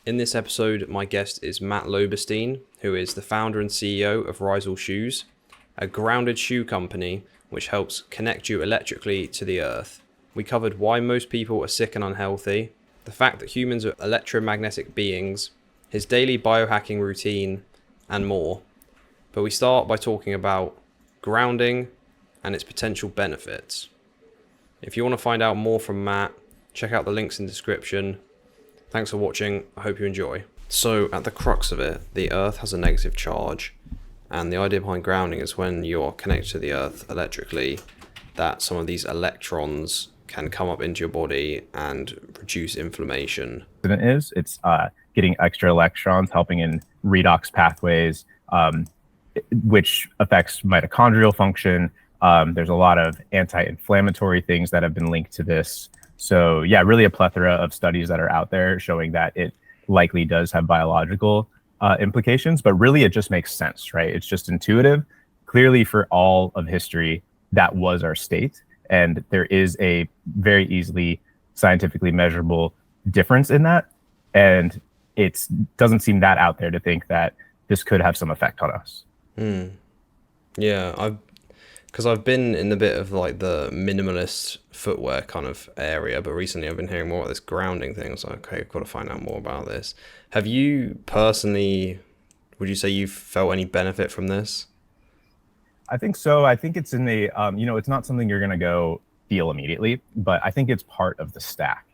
In this episode, my guest is Matt Loberstein, who is the founder and CEO of Rhizal Shoes, a grounded shoe company which helps connect you electrically to the earth. We covered why most people are sick and unhealthy, the fact that humans are electromagnetic beings, his daily biohacking routine, and more. But we start by talking about grounding and its potential benefits. If you want to find out more from Matt, check out the links in the description. Thanks for watching. I hope you enjoy. So at the crux of it, the earth has a negative charge, and the idea behind grounding is when you're connected to the earth electrically, that some of these electrons can come up into your body and reduce inflammation. It's getting extra electrons, helping in redox pathways, which affects mitochondrial function. There's a lot of anti-inflammatory things that have been linked to this. So yeah, really a plethora of studies that are out there showing that it likely does have biological implications, but really it just makes sense, right? It's just intuitive. Clearly for all of history, that was our state. And there is a very easily scientifically measurable difference in that. And it doesn't seem that out there to think that this could have some effect on us. Yeah, because I've been in a bit of like the minimalist footwear kind of area, but recently I've been hearing more about this grounding thing. I was like, okay, I've got to find out more about this. Have you personally, would you say you've felt any benefit from this? I think so. I think it's in the, it's not something you're going to go feel immediately, but I think it's part of the stack.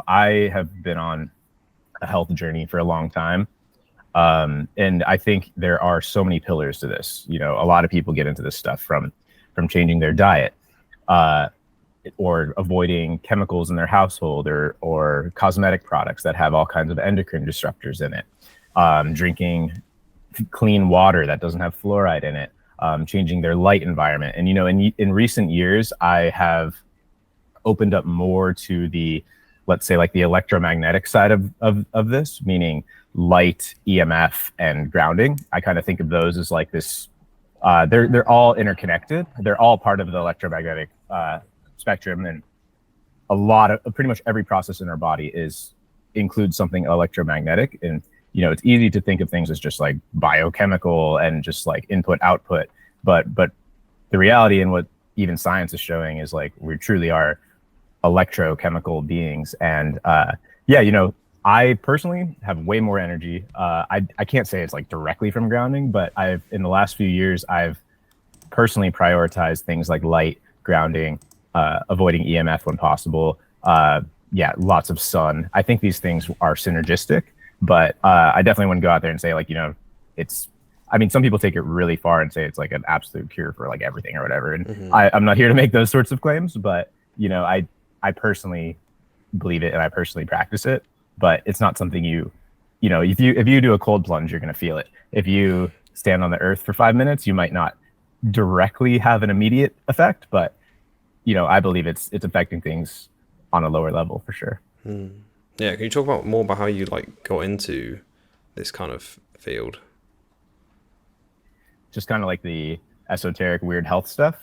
I have been on a health journey for a long time. And I think there are so many pillars to this. A lot of people get into this stuff from changing their diet, or avoiding chemicals in their household, or cosmetic products that have all kinds of endocrine disruptors in it, drinking clean water that doesn't have fluoride in it, changing their light environment. And, in recent years, I have opened up more to the, let's say, like the electromagnetic side of this, meaning light, EMF, and grounding. I kind of think of those as like this, they're all interconnected. They're all part of the electromagnetic spectrum. And pretty much every process in our body includes something electromagnetic. And, it's easy to think of things as just like biochemical and just like input, output. But the reality and what even science is showing is like we truly are electrochemical beings. And I personally have way more energy. I can't say it's like directly from grounding, but in the last few years, I've personally prioritized things like light, grounding, avoiding EMF when possible. Lots of sun. I think these things are synergistic, but I definitely wouldn't go out there and say like, some people take it really far and say it's like an absolute cure for like everything or whatever. And I'm not here to make those sorts of claims, but I personally believe it and I personally practice it. But it's not something if you do a cold plunge, you're going to feel it. If you stand on the earth for 5 minutes, you might not directly have an immediate effect, but I believe it's affecting things on a lower level for sure. Yeah, can you talk more about how you like got into this kind of field? Just kind of like the esoteric, weird health stuff.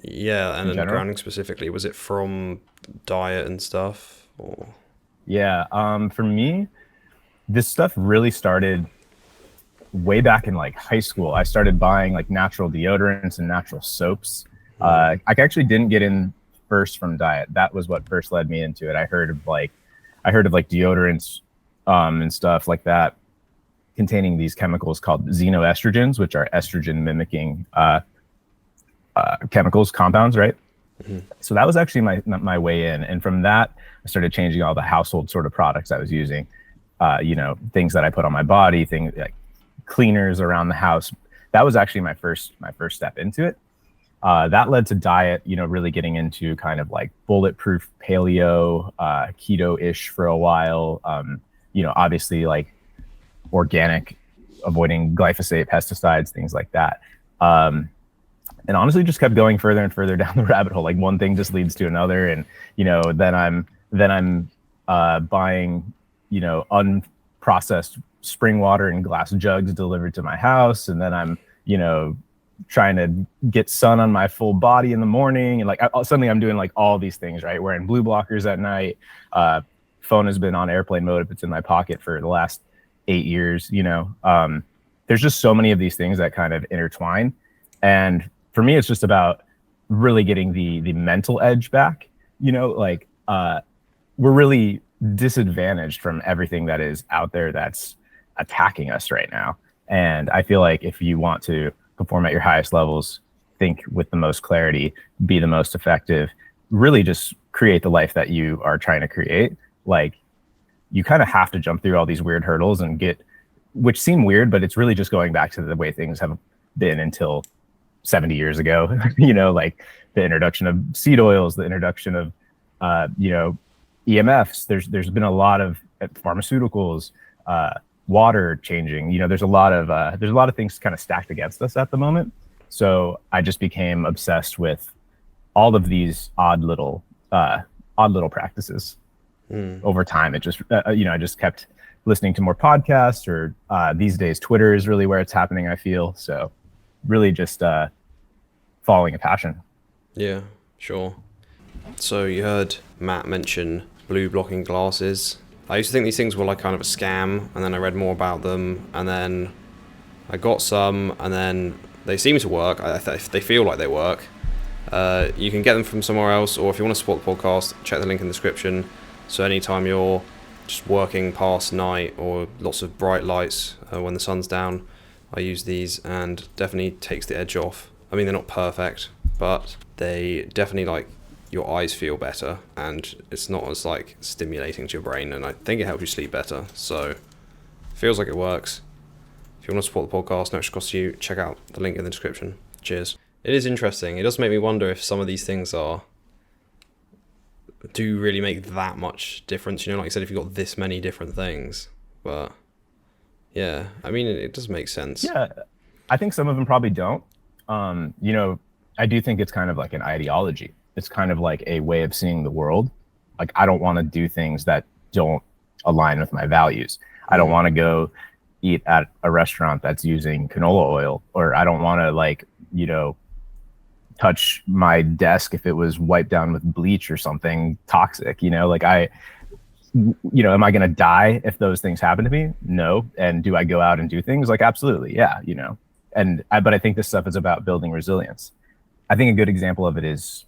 Yeah, and then grounding specifically. Was it from diet and stuff, or? Yeah, for me, this stuff really started way back in like high school. I started buying like natural deodorants and natural soaps. I actually didn't get in first from diet. That was what first led me into it. I heard of deodorants and stuff like that containing these chemicals called xenoestrogens, which are estrogen mimicking compounds, right? So that was actually my way in. And from that, I started changing all the household sort of products I was using, things that I put on my body, things like cleaners around the house. That was actually my first step into it. That led to diet, really getting into kind of like bulletproof paleo, keto-ish for a while. Obviously like organic, avoiding glyphosate, pesticides, things like that. And honestly, just kept going further and further down the rabbit hole. Like one thing just leads to another, and then I'm buying unprocessed spring water in glass jugs delivered to my house, and then I'm trying to get sun on my full body in the morning, and like suddenly I'm doing like all these things, right? Wearing blue blockers at night, phone has been on airplane mode if it's in my pocket for the last 8 years. There's just so many of these things that kind of intertwine. And for me, it's just about really getting the mental edge back. We're really disadvantaged from everything that is out there that's attacking us right now. And I feel like if you want to perform at your highest levels, think with the most clarity, be the most effective, really just create the life that you are trying to create. Like, you kind of have to jump through all these weird hurdles and which seem weird, but it's really just going back to the way things have been until 70 years ago. Like the introduction of seed oils, the introduction of EMFs. There's been a lot of pharmaceuticals, water changing. There's a lot of things kind of stacked against us at the moment. So I just became obsessed with all of these odd little practices. Over time. It just I just kept listening to more podcasts, or these days Twitter is really where it's happening, I feel. So really just following a passion. Yeah, sure. So you heard Matt mention blue blocking glasses. I used to think these things were like kind of a scam, and then I read more about them, and then I got some, and then they seem to work. They feel like they work. You can get them from somewhere else, or if you want to support the podcast, check the link in the description. So anytime you're just working past night or lots of bright lights when the sun's down, I use these, and definitely takes the edge off. I mean, they're not perfect, but they definitely, like, your eyes feel better, and it's not as like stimulating to your brain, and I think it helps you sleep better. So feels like it works. If you want to support the podcast, no extra cost to you, check out the link in the description. Cheers. It is interesting. It does make me wonder if some of these things do really make that much difference. Like I said, if you've got this many different things. But yeah, I mean, it does make sense. Yeah, I think some of them probably don't. I do think it's kind of like an ideology. It's kind of like a way of seeing the world. Like, I don't want to do things that don't align with my values. I don't want to go eat at a restaurant that's using canola oil, or I don't want to touch my desk if it was wiped down with bleach or something toxic. Am I going to die if those things happen to me? No. And do I go out and do things? Like, absolutely. Yeah. But I think this stuff is about building resilience. I think a good example of it is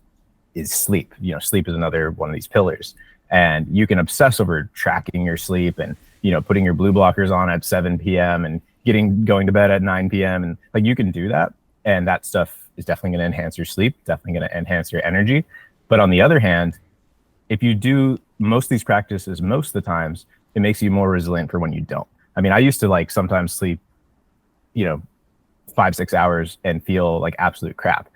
sleep. Sleep is another one of these pillars, and you can obsess over tracking your sleep and, putting your blue blockers on at 7 p.m. and going to bed at 9 p.m. And like, you can do that. And that stuff is definitely going to enhance your sleep, definitely going to enhance your energy. But on the other hand, if you do most of these practices, most of the times, it makes you more resilient for when you don't. I mean, I used to sometimes sleep, 5-6 hours and feel like absolute crap.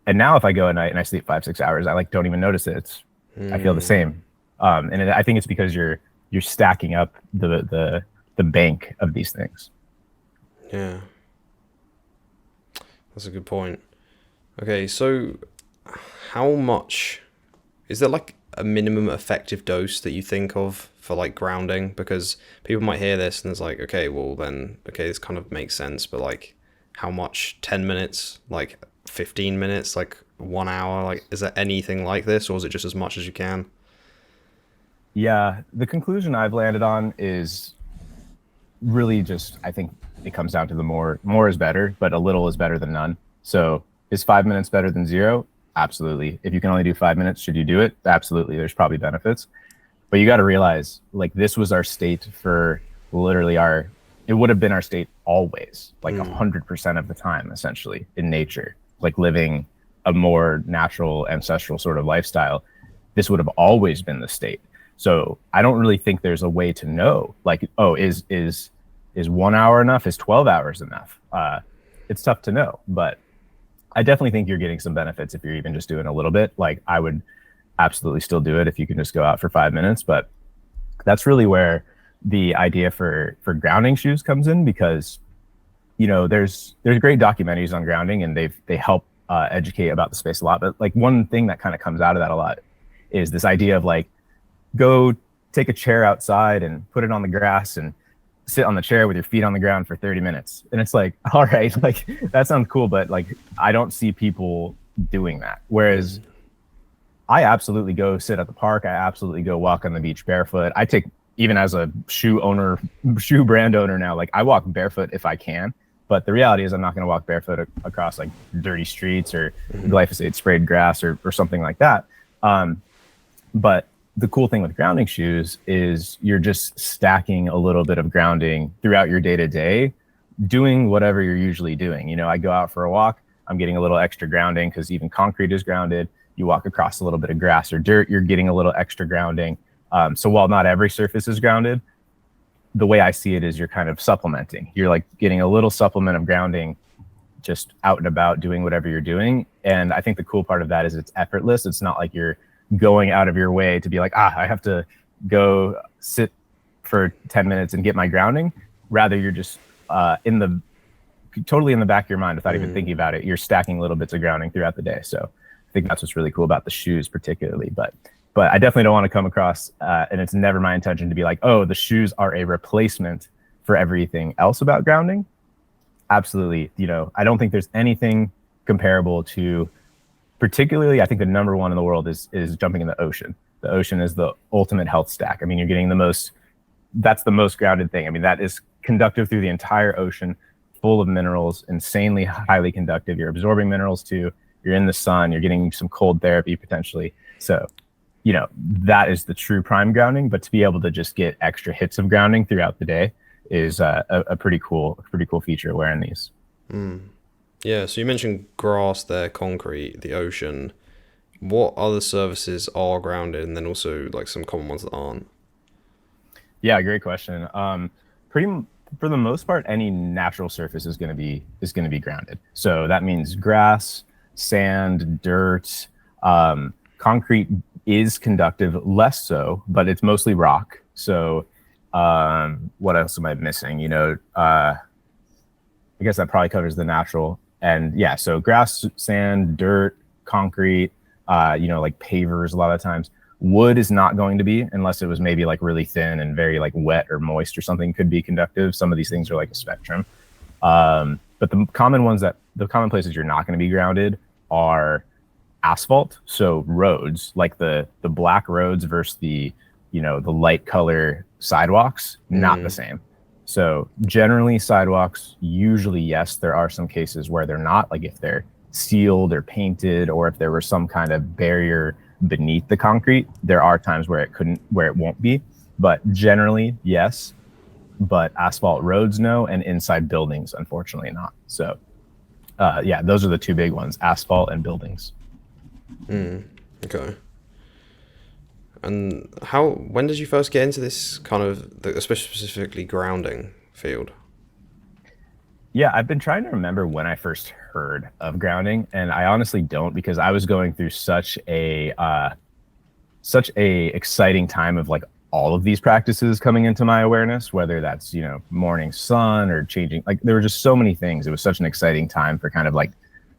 And now if I go at night and I sleep 5-6 hours, I don't even notice it. I feel the same. I think it's because you're stacking up the bank of these things. Yeah. That's a good point. Okay, so how much is there like a minimum effective dose that you think of for like grounding? Because people might hear this and it's like, okay, this kind of makes sense, but like, how much? 10 minutes, like 15 minutes, like 1 hour? Like, is there anything like this, or is it just as much as you can? Yeah, the conclusion I've landed on is really just, I think it comes down to the more is better, but a little is better than none. So is 5 minutes better than 0? Absolutely. If you can only do 5 minutes, should you do it? Absolutely. There's probably benefits, but you got to realize, like, this was our state for literally it would have been our state always, like 100% of the time, essentially, in nature, like living a more natural, ancestral sort of lifestyle. This would have always been the state. So I don't really think there's a way to know, like, oh, is 1 hour enough? Is 12 hours enough? It's tough to know, but I definitely think you're getting some benefits if you're even just doing a little bit. Like, I would absolutely still do it if you can just go out for 5 minutes, but that's really where the idea for grounding shoes comes in, because there's great documentaries on grounding, and they help educate about the space a lot. But like, one thing that kind of comes out of that a lot is this idea of like, go take a chair outside and put it on the grass and sit on the chair with your feet on the ground for 30 minutes. And it's like, all right, like, that sounds cool, but like, I don't see people doing that. Whereas I absolutely go sit at the park. I absolutely go walk on the beach barefoot. I take, even as a shoe brand owner now, like I walk barefoot if I can. But the reality is I'm not going to walk barefoot across like dirty streets or glyphosate sprayed grass or something like that. But the cool thing with grounding shoes is you're just stacking a little bit of grounding throughout your day to day, doing whatever you're usually doing. You know, I go out for a walk, I'm getting a little extra grounding because even concrete is grounded. You walk across a little bit of grass or dirt, you're getting a little extra grounding. So while not every surface is grounded, the way I see it is you're kind of supplementing. You're like getting a little supplement of grounding just out and about doing whatever you're doing. And I think the cool part of that is it's effortless. It's not like you're going out of your way to be like, I have to go sit for 10 minutes and get my grounding. Rather, you're just totally in the back of your mind without even thinking about it. You're stacking little bits of grounding throughout the day. So I think that's what's really cool about the shoes particularly. But I definitely don't want to come across, and it's never my intention to be like, oh, the shoes are a replacement for everything else about grounding. Absolutely. You know, I don't think there's anything comparable to, particularly, I think the number one in the world is jumping in the ocean. The ocean is the ultimate health stack. I mean, you're getting that's the most grounded thing. I mean, that is conductive through the entire ocean, full of minerals, insanely highly conductive. You're absorbing minerals too. You're in the sun, you're getting some cold therapy potentially. So, you know, that is the true prime grounding, but to be able to just get extra hits of grounding throughout the day is a pretty cool feature wearing these. Yeah, so you mentioned grass there, concrete, the ocean. What other surfaces are grounded, and then also like some common ones that aren't? Yeah, great question. For the most part, any natural surface is going to be grounded. So that means grass, sand, dirt, concrete is conductive, less so, but it's mostly rock. So what else am I missing? You know, I guess that probably covers the natural. And yeah, so grass, sand, dirt, concrete, you know, like pavers a lot of times. Wood is not going to be, unless it was maybe like really thin and very like wet or moist or something, could be conductive. Some of these things are like a spectrum. But the common places you're not going to be grounded are asphalt. So roads, like the black roads versus the light color sidewalks, not the same. So generally sidewalks, usually, yes, there are some cases where they're not, like if they're sealed or painted, or if there was some kind of barrier beneath the concrete, there are times where it won't be, but generally, yes. But asphalt roads, no, and inside buildings, unfortunately not. So yeah, those are the two big ones, asphalt and buildings. Okay. And when did you first get into this kind of, specifically grounding field? Yeah, I've been trying to remember when I first heard of grounding, and I honestly don't, because I was going through such a exciting time of like all of these practices coming into my awareness, whether that's, you know, morning sun or changing, like there were just so many things. It was such an exciting time for kind of like,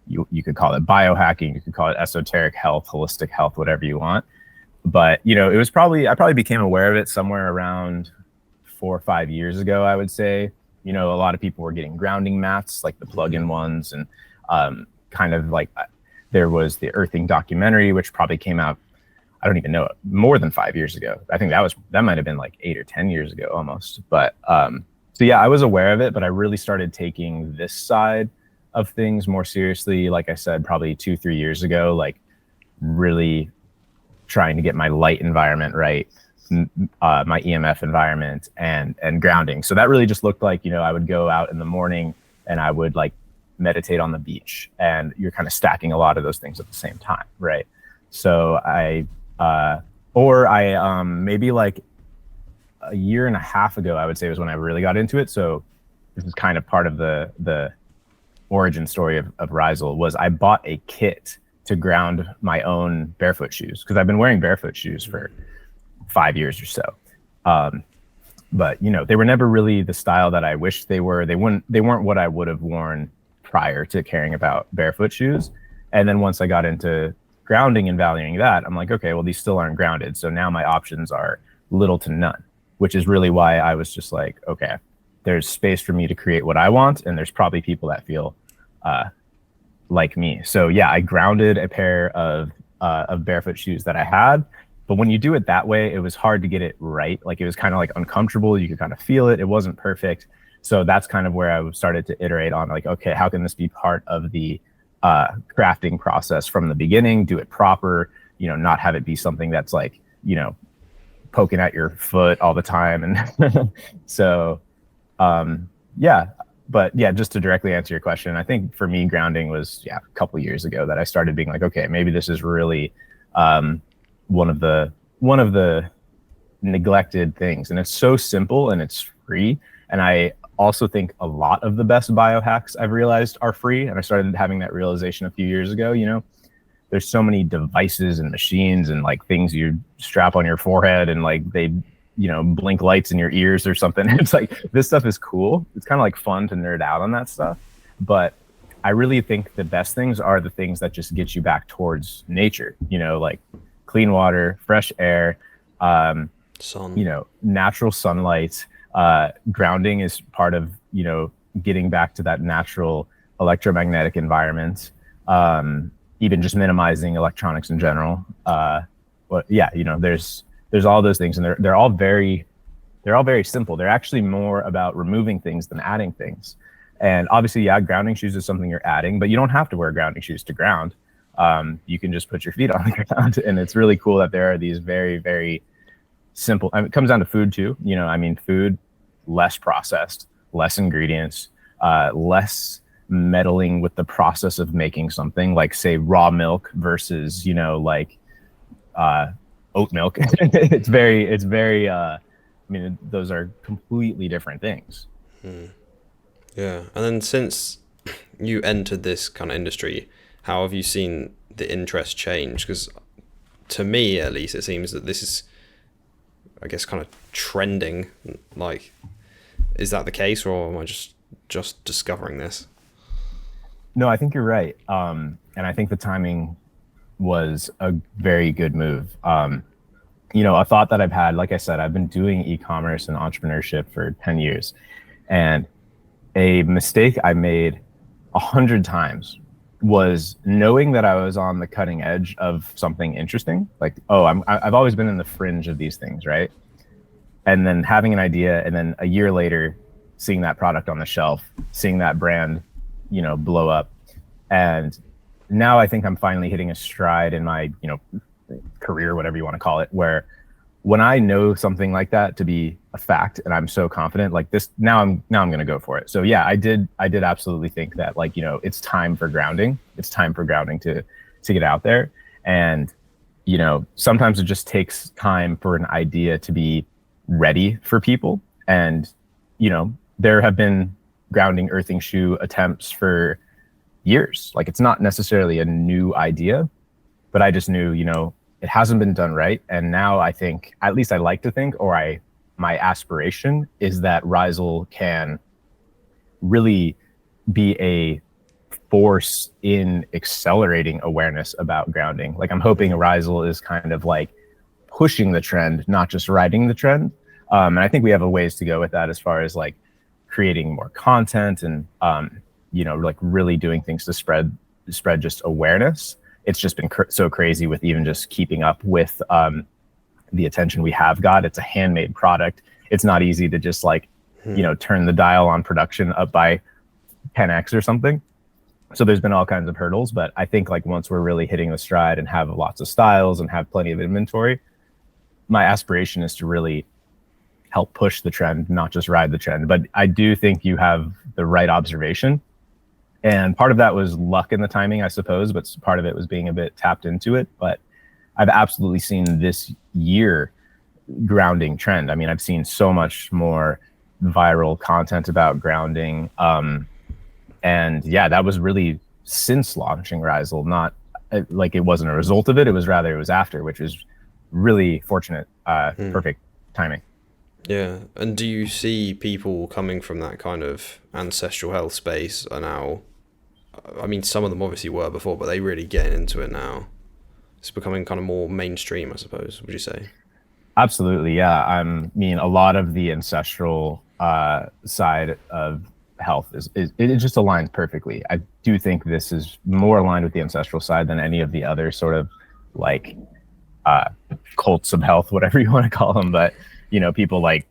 you could call it biohacking, you could call it esoteric health, holistic health, whatever you want. But, you know, I probably became aware of it somewhere around 4 or 5 years ago, I would say. You know, a lot of people were getting grounding mats, like the plug-in ones, and kind of like there was the earthing documentary, which probably came out, I don't even know, more than 5 years ago. I think that might have been like 8 or 10 years ago almost. But so yeah, I was aware of it, but I really started taking this side of things more seriously, like I said, probably 2-3 years ago, like really trying to get my light environment right, my EMF environment, and grounding. So that really just looked like, you know, I would go out in the morning and I would like meditate on the beach, and you're kind of stacking a lot of those things at the same time, right? So I maybe like a year and a half ago, I would say, was when I really got into it. So this is kind of part of the origin story of Rhizal, was I bought a kit to ground my own barefoot shoes, because I've been wearing barefoot shoes for 5 years or so. But you know, they were never really the style that I wished they were. They weren't what I would have worn prior to caring about barefoot shoes. And then once I got into grounding and valuing that, I'm like, okay, well, these still aren't grounded. So now my options are little to none, which is really why I was just like, okay, there's space for me to create what I want, and there's probably people that feel like me. So yeah, I grounded a pair of of barefoot shoes that I had. But when you do it that way, it was hard to get it right. Like it was kind of like uncomfortable. You could kind of feel it. It wasn't perfect. So that's kind of where I started to iterate on like, okay, how can this be part of the crafting process from the beginning? Do it proper, not have it be something that's like, poking at your foot all the time. And so, yeah. But yeah, just to directly answer your question, I think for me, grounding was a couple of years ago that I started being like, okay, maybe this is really one of the neglected things, and it's so simple and it's free. And I also think a lot of the best biohacks I've realized are free, and I started having that realization a few years ago. There's so many devices and machines and like things you strap on your forehead and like they blink lights in your ears or something. It's like, this stuff is cool. It's kind of like fun to nerd out on that stuff. But I really think the best things are the things that just get you back towards nature, like clean water, fresh air, sun, natural sunlight. Grounding is part of, getting back to that natural electromagnetic environment. Even just minimizing electronics in general. But yeah, there's all those things, and they're all very simple. They're actually more about removing things than adding things. And obviously, grounding shoes is something you're adding, but you don't have to wear grounding shoes to ground. You can just put your feet on the ground, and it's really cool that there are these very, very simple. It comes down to food too. Food, less processed, less ingredients, less meddling with the process of making something, like say raw milk versus oat milk. it's very those are completely different things. Yeah. And then since you entered this kind of industry, how have you seen the interest change? Because to me, at least, it seems that this is, I guess, kind of trending. Like, is that the case, or am I just discovering this? No, I think you're right. And I think the timing was a very good move. A thought that I've had, like I said, I've been doing e-commerce and entrepreneurship for 10 years. And a mistake I made 100 times was knowing that I was on the cutting edge of something interesting. Like, I've always been in the fringe of these things, right? And then having an idea, and then a year later, seeing that product on the shelf, seeing that brand, blow up. And now I think I'm finally hitting a stride in my, career, whatever you want to call it, where when I know something like that to be a fact, and I'm so confident, like this, now I'm going to go for it. So yeah, I did absolutely think that, like, it's time for grounding. It's time for grounding to get out there. And, sometimes it just takes time for an idea to be ready for people. And, there have been grounding earthing shoe attempts for years. Like, it's not necessarily a new idea, but I just knew, it hasn't been done right. And now I think, at least I like to think, or my aspiration is that Rhizal can really be a force in accelerating awareness about grounding. Like, I'm hoping Rhizal is kind of like pushing the trend, not just riding the trend. And I think we have a ways to go with that, as far as like creating more content and, like really doing things to spread just awareness. It's just been so crazy with even just keeping up with the attention we have got. It's a handmade product. It's not easy to just like, turn the dial on production up by 10x or something. So there's been all kinds of hurdles, but I think like once we're really hitting the stride and have lots of styles and have plenty of inventory, my aspiration is to really help push the trend, not just ride the trend. But I do think you have the right observation. And part of that was luck in the timing, I suppose, but part of it was being a bit tapped into it. But I've absolutely seen this year grounding trend. I mean, I've seen so much more viral content about grounding. And yeah, that was really since launching Rhizal, not like it wasn't a result of it. It was rather, it was after, which was really fortunate, perfect timing. Yeah. And do you see people coming from that kind of ancestral health space are now, I mean, some of them obviously were before, but they really getting into it now? It's becoming kind of more mainstream, I suppose, would you say? Absolutely, yeah. I mean, a lot of the ancestral side of health it just aligns perfectly. I do think this is more aligned with the ancestral side than any of the other sort of like cults of health, whatever you want to call them. But, you know, people like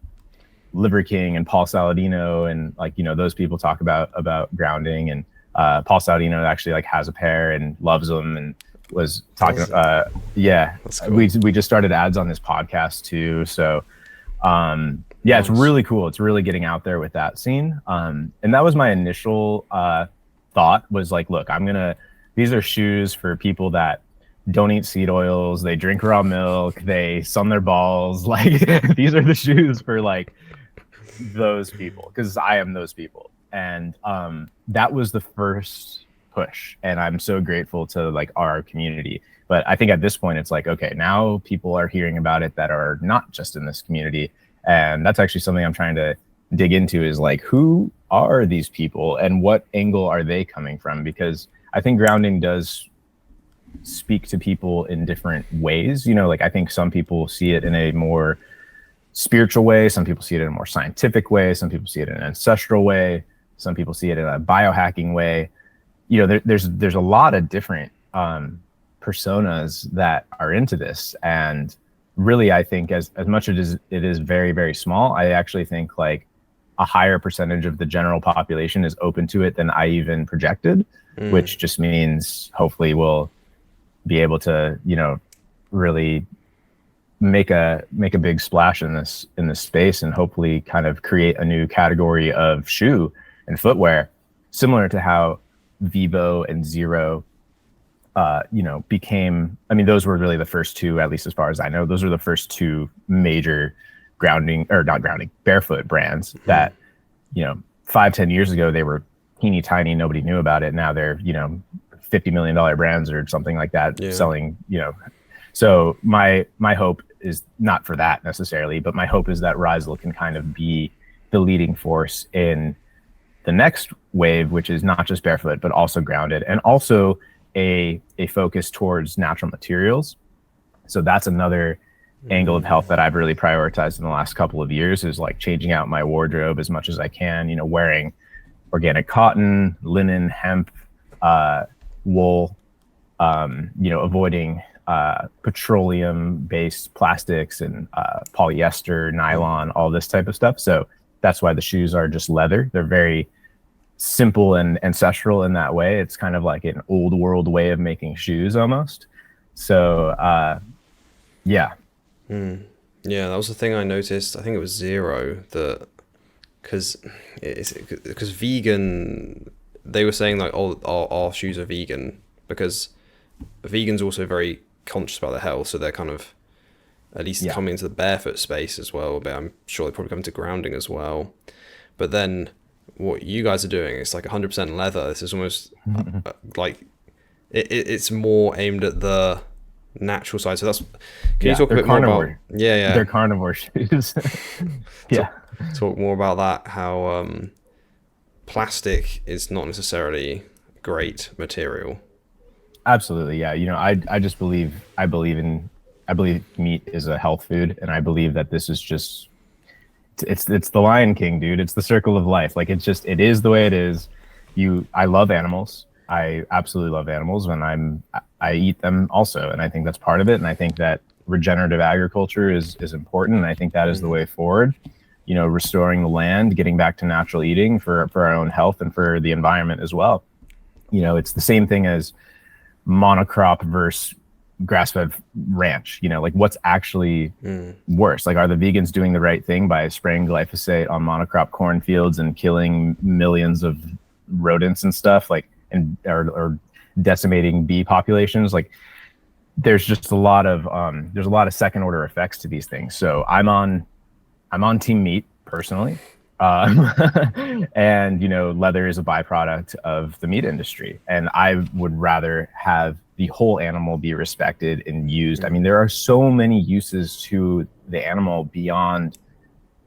Liver King and Paul Saladino, and like, you know, those people talk about grounding, and Paul Saladino actually like has a pair and loves them, and was talking yeah, cool. we just started ads on this podcast too, so yeah, nice. It's really cool. It's really getting out there with that scene, and that was my initial thought, was like, look, these are shoes for people that don't eat seed oils, they drink raw milk, they sun their balls, like these are the shoes for like those people, because I am those people. And that was the first push, and I'm so grateful to like our community. But I think at this point it's like, okay, now people are hearing about it that are not just in this community, and that's actually something I'm trying to dig into, is like, who are these people and what angle are they coming from? Because I think grounding does speak to people in different ways. You know, like I think some people see it in a more spiritual way, some people see it in a more scientific way, some people see it in an ancestral way, some people see it in a biohacking way. You know, there's a lot of different personas that are into this, and really I think as much as it is very, very small, I actually think like a higher percentage of the general population is open to it than I even projected, which just means hopefully we'll be able to, you know, really make a big splash in this space, and hopefully kind of create a new category of shoe and footwear, similar to how Vivo and Zero you know, became, I mean, those were really the first two, at least as far as I know, those were the first two major barefoot brands that, you know, 5-10 years ago, they were teeny tiny, nobody knew about it. Now they're, you know, $50 million brands or something like that, selling, you know. So my hope is not for that necessarily, but my hope is that Rhizal can kind of be the leading force in the next wave, which is not just barefoot, but also grounded, and also a focus towards natural materials. So that's another angle of health that I've really prioritized in the last couple of years, is like changing out my wardrobe as much as I can, you know, wearing organic cotton, linen, hemp, wool, you know, avoiding petroleum-based plastics and polyester, nylon, all this type of stuff. So that's why the shoes are just leather. They're very simple and ancestral in that way. It's kind of like an old world way of making shoes almost. So yeah. Yeah, that was the thing I noticed. I think it was Zero, that because vegan, they were saying like, oh, our shoes are vegan, because vegans are also very conscious about their health, so they're kind of at least coming into the barefoot space as well, but I'm sure they probably come into grounding as well. But then what you guys are doing, it's like 100% leather. This is almost like it's more aimed at the natural side. So that's, can you talk a bit carnivore. More about they're carnivore shoes. Talk more about that, how plastic is not necessarily great material. Absolutely, yeah. You know, I believe meat is a health food, and I believe that this is just, it's the Lion King, dude. It's the circle of life. Like, it is the way it is. I love animals. I absolutely love animals, and I eat them also, and I think that's part of it. And I think that regenerative agriculture is important, and I think that is the way forward. You know, restoring the land, getting back to natural eating for our own health and for the environment as well. You know, it's the same thing as monocrop versus grass-fed ranch. You know, like, what's actually worse? Like, are the vegans doing the right thing by spraying glyphosate on monocrop cornfields and killing millions of rodents and stuff, like, and or decimating bee populations? Like, there's just a lot of second order effects to these things. So I'm on team meat personally. And, you know, leather is a byproduct of the meat industry, and I would rather have the whole animal be respected and used. I mean, there are so many uses to the animal beyond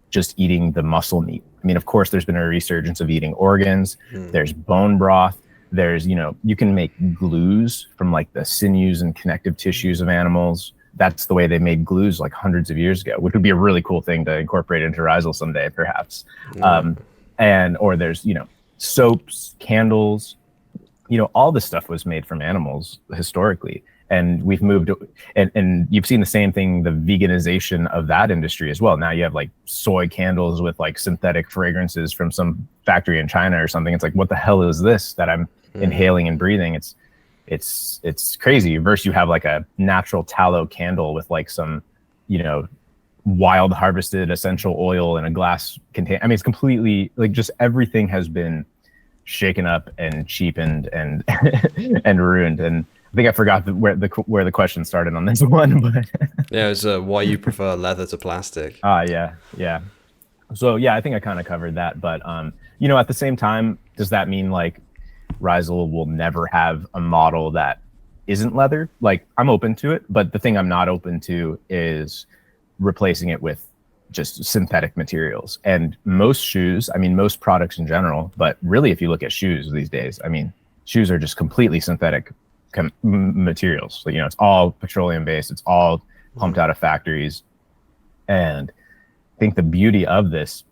just eating the muscle meat. I mean, of course, there's been a resurgence of eating organs. There's bone broth. There's, you know, you can make glues from like the sinews and connective tissues of animals. That's the way they made glues like hundreds of years ago, which would be a really cool thing to incorporate into Rhizal someday, perhaps. Or there's, you know, soaps, candles, you know, all this stuff was made from animals historically. And we've moved, and you've seen the same thing, the veganization of that industry as well. Now you have like soy candles with like synthetic fragrances from some factory in China or something. It's like, what the hell is this that I'm inhaling and breathing? It's crazy. Versus you have like a natural tallow candle with like some, you know, wild harvested essential oil in a glass container. I mean, it's completely like, just everything has been shaken up and cheapened and and ruined. And I think I forgot where the question started on this one, but Yeah, it's why you prefer leather to plastic. yeah. So yeah, I think I kind of covered that. But you know, at the same time, does that mean like Rhizal will never have a model that isn't leather? Like, I'm open to it, but the thing I'm not open to is replacing it with just synthetic materials. And most shoes, I mean, most products in general, but really if you look at shoes these days, I mean, shoes are just completely synthetic materials. So, you know, it's all petroleum based, it's all pumped out of factories. And I think the beauty of this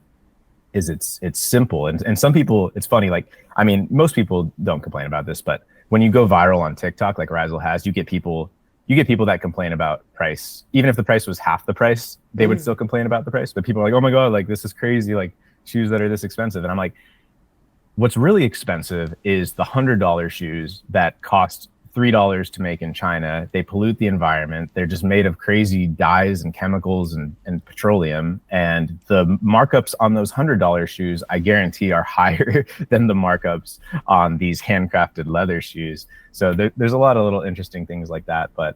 is it's simple. And some people, it's funny, like, I mean, most people don't complain about this, but when you go viral on TikTok, like Rhizal has, you get people that complain about price. Even if the price was half the price, they would still complain about the price. But people are like, oh my God, like this is crazy, like shoes that are this expensive. And I'm like, what's really expensive is the $100 shoes that cost $3 to make in China. They pollute the environment. They're just made of crazy dyes and chemicals and petroleum. And the markups on those $100 shoes, I guarantee, are higher than the markups on these handcrafted leather shoes. So there's a lot of little interesting things like that. But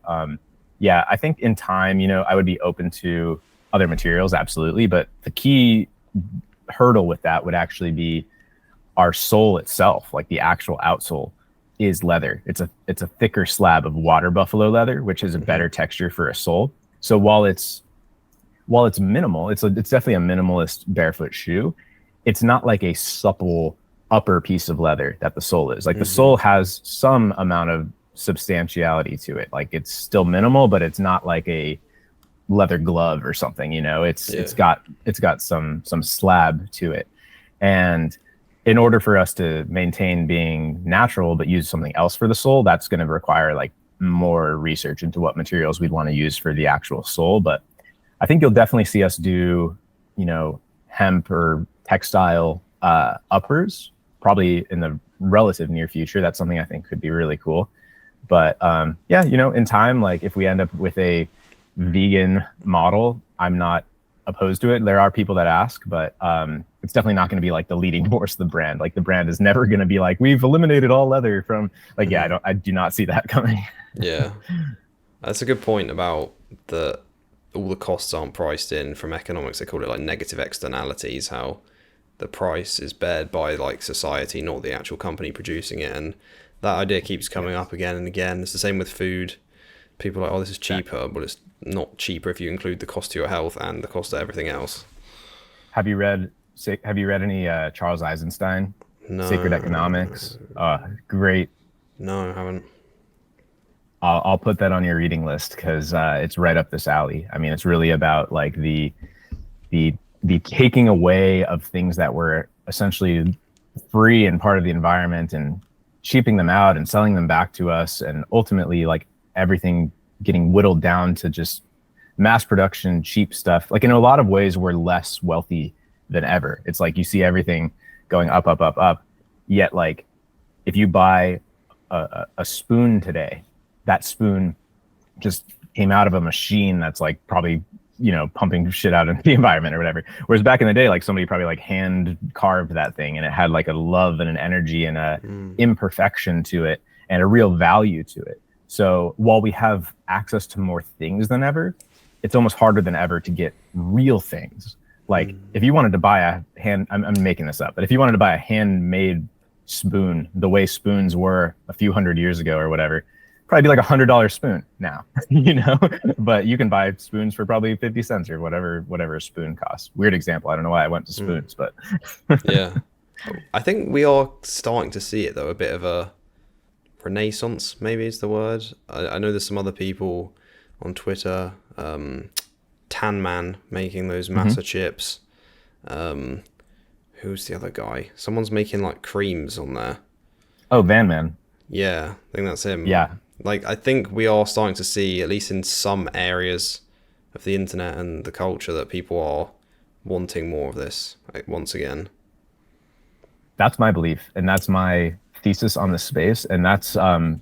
yeah, I think in time, you know, I would be open to other materials, absolutely. But the key hurdle with that would actually be our sole itself, like the actual outsole is leather. It's a thicker slab of water buffalo leather, which is a better texture for a sole. So while it's minimal, it's definitely a minimalist barefoot shoe. It's not like a supple upper piece of leather that the sole is. Like the sole has some amount of substantiality to it. Like it's still minimal, but it's not like a leather glove or something, you know. It's got some slab to it. And in order for us to maintain being natural but use something else for the sole, that's going to require like more research into what materials we'd want to use for the actual sole. But I think you'll definitely see us do, you know, hemp or textile uppers probably in the relative near future. That's something I think could be really cool. But yeah, you know, in time, like if we end up with a vegan model, I'm not opposed to it. There are people that ask, but it's definitely not going to be like the leading force of the brand. Like the brand is never going to be like, we've eliminated all leather from, like, yeah, I do not see that coming. Yeah, that's a good point about all the costs aren't priced in from economics. They call it like negative externalities, how the price is bared by like society, not the actual company producing it. And that idea keeps coming up again and again. It's the same with food. People are like, oh, this is cheaper, but it's not cheaper if you include the cost to your health and the cost of everything else. Have you read any Charles Eisenstein? No. Sacred Economics? Great. No, I haven't. I'll put that on your reading list because it's right up this alley. I mean, it's really about like the taking away of things that were essentially free and part of the environment and cheaping them out and selling them back to us, and ultimately like everything getting whittled down to just mass production, cheap stuff. Like in a lot of ways, we're less wealthy than ever. It's like you see everything going up, up, up, up. Yet like if you buy a spoon today, that spoon just came out of a machine that's like probably, you know, pumping shit out into the environment or whatever. Whereas back in the day, like somebody probably like hand carved that thing and it had like a love and an energy and a imperfection to it and a real value to it. So while we have access to more things than ever, it's almost harder than ever to get real things. Like if you wanted to buy I'm making this up, but if you wanted to buy a handmade spoon, the way spoons were a few hundred years ago or whatever, probably be like $100 spoon now, you know, but you can buy spoons for probably 50 cents or whatever a spoon costs. Weird example. I don't know why I went to spoons, but yeah, I think we are starting to see it though, a bit of a renaissance, maybe is the word. I know there's some other people on Twitter, Tan Man making those masa chips. Who's the other guy? Someone's making like creams on there. Oh, Van Man. Yeah, I think that's him. Yeah. Like, I think we are starting to see, at least in some areas of the internet and the culture, that people are wanting more of this, like, once again. That's my belief, and that's my thesis on the space. And that's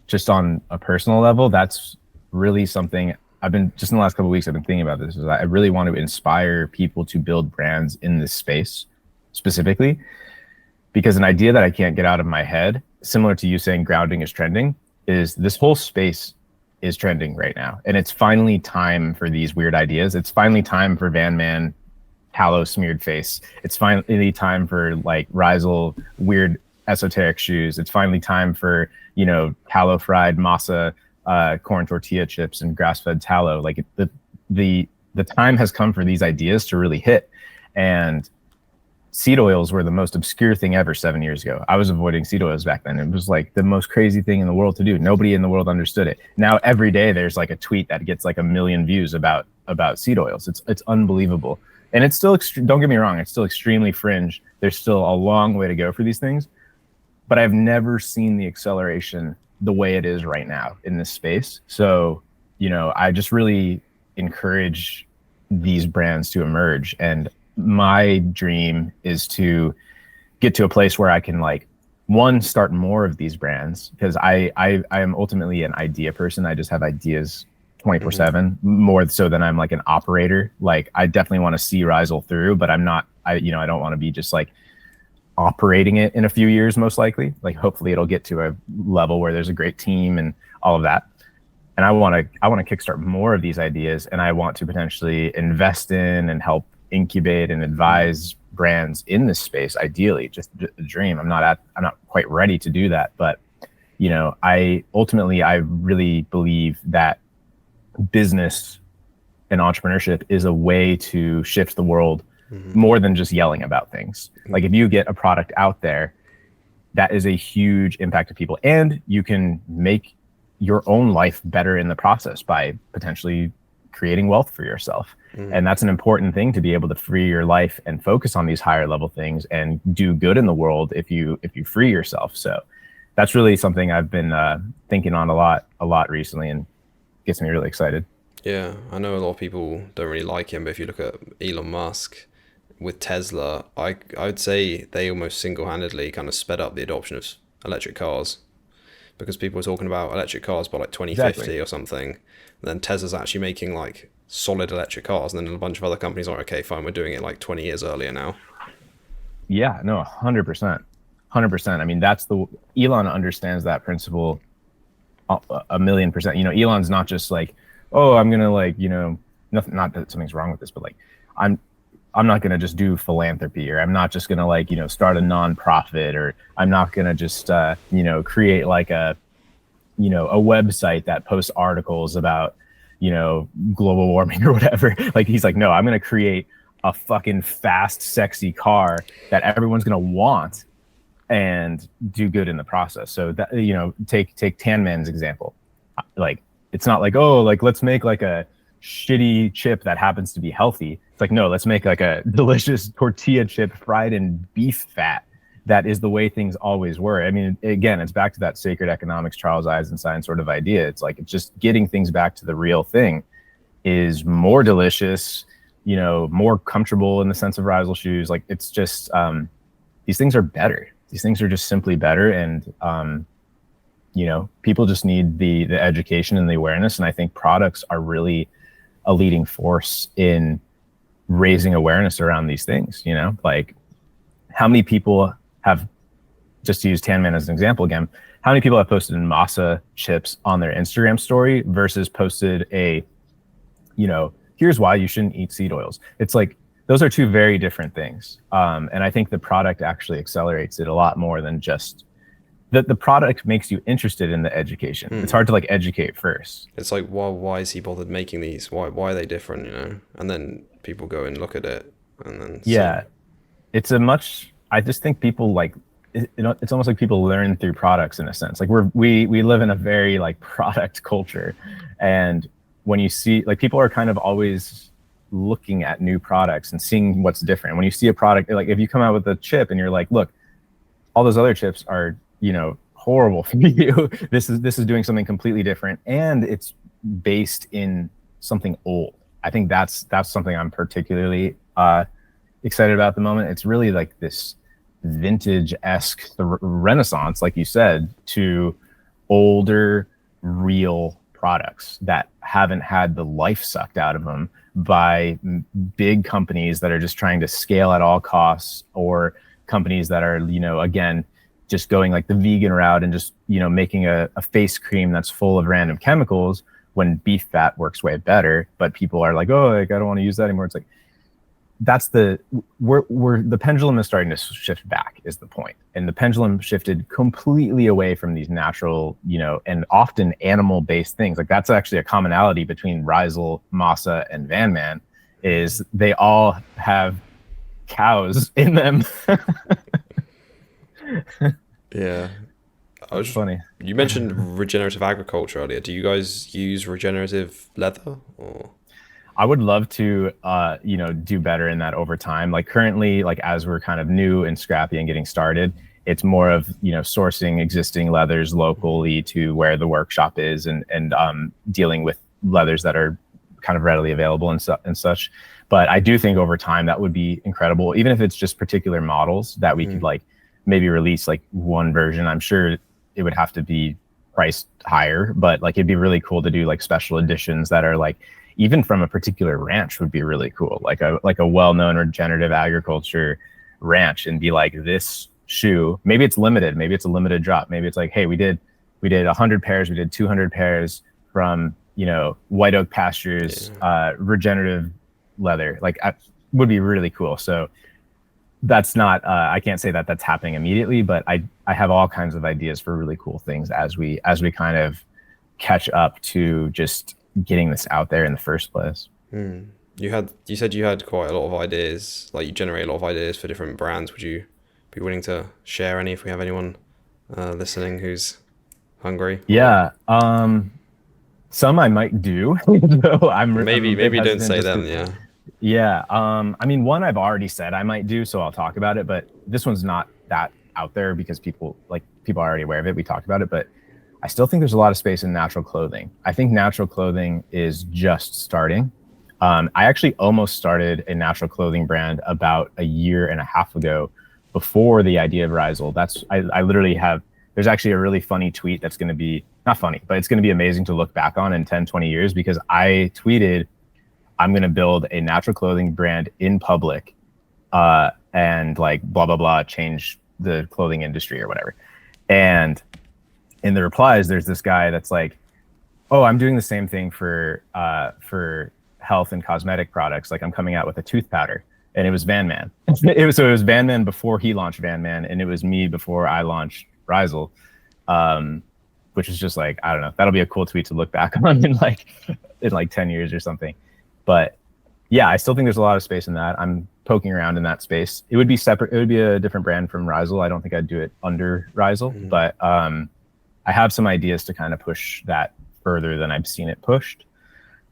just on a personal level. That's really something I've been, just in the last couple of weeks, I've been thinking about this. Is I really want to inspire people to build brands in this space specifically, because an idea that I can't get out of my head, similar to you saying grounding is trending, is this whole space is trending right now. And it's finally time for these weird ideas. It's finally time for Van Man tallow smeared face. It's finally time for like Rhizal weird esoteric shoes. It's finally time for, you know, tallow fried masa, corn tortilla chips and grass-fed tallow. Like the time has come for these ideas to really hit. And seed oils were the most obscure thing ever 7 years ago. I was avoiding seed oils back then. It was like the most crazy thing in the world to do. Nobody in the world understood it. Now every day there's like a tweet that gets like 1 million views about seed oils. It's unbelievable. And it's still, don't get me wrong, it's still extremely fringe. There's still a long way to go for these things. But I've never seen the acceleration the way it is right now in this space. So, you know, I just really encourage these brands to emerge. And my dream is to get to a place where I can, like, one, start more of these brands, because I am ultimately an idea person. I just have ideas 24/7, more so than I'm like an operator. Like, I definitely want to see Rhizal through, but I'm not, I don't want to be just like operating it in a few years, most likely. Like, hopefully it'll get to a level where there's a great team and all of that. And I want to kickstart more of these ideas, and I want to potentially invest in and help incubate and advise brands in this space. Ideally, just a dream. I'm not quite ready to do that, but you know, I really believe that business and entrepreneurship is a way to shift the world more than just yelling about things. Like, if you get a product out there, that is a huge impact to people, and you can make your own life better in the process by potentially creating wealth for yourself. And that's an important thing, to be able to free your life and focus on these higher level things and do good in the world if you free yourself. So that's really something I've been thinking on a lot recently, and gets me really excited. Yeah, I know a lot of people don't really like him, but if you look at Elon Musk with Tesla, I would say they almost single-handedly kind of sped up the adoption of electric cars, because people were talking about electric cars by like 2050 or something. And then Tesla's actually making like solid electric cars, and then a bunch of other companies are okay, fine, we're doing it like 20 years earlier now. Yeah, no, 100%. I mean, Elon understands that principle 1,000,000%. You know, Elon's not just like, oh, I'm gonna, like, you know, nothing, not that something's wrong with this, but like, I'm not gonna just do philanthropy, or I'm not just gonna, like, you know, start a nonprofit, or I'm not gonna just you know, create like a website that posts articles about, you know, global warming or whatever. Like, he's like, no, I'm gonna create a fucking fast, sexy car that everyone's gonna want, and do good in the process. So that, you know, take Tan Man's example. Like, it's not like, oh, like, let's make like a shitty chip that happens to be healthy. It's like, no, let's make like a delicious tortilla chip fried in beef fat. That is the way things always were. I mean, again, it's back to that sacred economics, Charles Eisenstein sort of idea. It's like, it's just getting things back to the real thing is more delicious, you know, more comfortable in the sense of Rhizal shoes. Like, it's just, these things are better. These things are just simply better. And, you know, people just need the education and the awareness. And I think products are really a leading force in raising awareness around these things. You know, like, how many people have, just to use Tan Man as an example again, how many people have posted masa chips on their Instagram story versus posted a, you know, here's why you shouldn't eat seed oils? It's like, those are two very different things. And I think the product actually accelerates it a lot more than just the product makes you interested in the education. It's hard to like educate first. It's like, why is he bothered making these? Why are they different, you know? And then people go and look at it, and then yeah, it's I just think people like, it's almost like people learn through products in a sense. Like, we live in a very like product culture, and when you see, like, people are kind of always looking at new products and seeing what's different. When you see a product, like, if you come out with a chip and you're like, look, all those other chips are, you know, horrible for you. This is doing something completely different, and it's based in something old. I think that's something I'm particularly excited about at the moment. It's really like this vintage-esque renaissance, like you said, to older, real products that haven't had the life sucked out of them by big companies that are just trying to scale at all costs, or companies that are, again, just going like the vegan route and just, making a face cream that's full of random chemicals when beef fat works way better. But people are like, oh, like, I don't want to use that anymore. It's like, that's the pendulum is starting to shift back, is the point. And the pendulum shifted completely away from these natural, and often animal-based things. Like, that's actually a commonality between Rhizal, Masa, and Van Man, is they all have cows in them. Yeah. Funny. You mentioned regenerative agriculture earlier. Do you guys use regenerative leather, or? I would love to, do better in that over time. Like currently, like as we're kind of new and scrappy and getting started, it's more of, sourcing existing leathers locally to where the workshop is, and dealing with leathers that are kind of readily available and such. But I do think over time that would be incredible, even if it's just particular models that we could like maybe release like one version. I'm sure it would have to be priced higher, but like it'd be really cool to do like special editions that are like, even from a particular ranch would be really cool. Like a well-known regenerative agriculture ranch, and be like, this shoe, maybe it's limited, maybe it's a limited drop. Maybe it's like, hey, we did 100 pairs, we did 200 pairs from, white oak pastures, regenerative leather. Like, would be really cool. So that's not, I can't say that that's happening immediately, but I have all kinds of ideas for really cool things as we kind of catch up to just getting this out there in the first place. You said you had quite a lot of ideas, like you generate a lot of ideas for different brands. Would you be willing to share any if we have anyone listening who's hungry? Yeah, some I might do. So maybe don't say them. Yeah. I mean, one I've already said I might do, so I'll talk about it. But this one's not that out there because people are already aware of it. We talked about it, but I still think there's a lot of space in natural clothing. I think natural clothing is just starting. I actually almost started a natural clothing brand about a year and a half ago, before the idea of Rhizal. I literally have, there's actually a really funny tweet that's going to be, not funny, but it's going to be amazing to look back on in 10, 20 years, because I tweeted, I'm going to build a natural clothing brand in public, and like blah, blah, blah, change the clothing industry or whatever. And in the replies, there's this guy that's like, oh, I'm doing the same thing for health and cosmetic products. Like, I'm coming out with a tooth powder. And it was Van Man. It was Van Man before he launched Van Man, and it was me before I launched Rhizal, which is just like, I don't know, that'll be a cool tweet to look back on in like 10 years or something. But yeah, I still think there's a lot of space in that. I'm poking around in that space. It would be separate. It would be a different brand from Rhizal. I don't think I'd do it under Rhizal, but I have some ideas to kind of push that further than I've seen it pushed,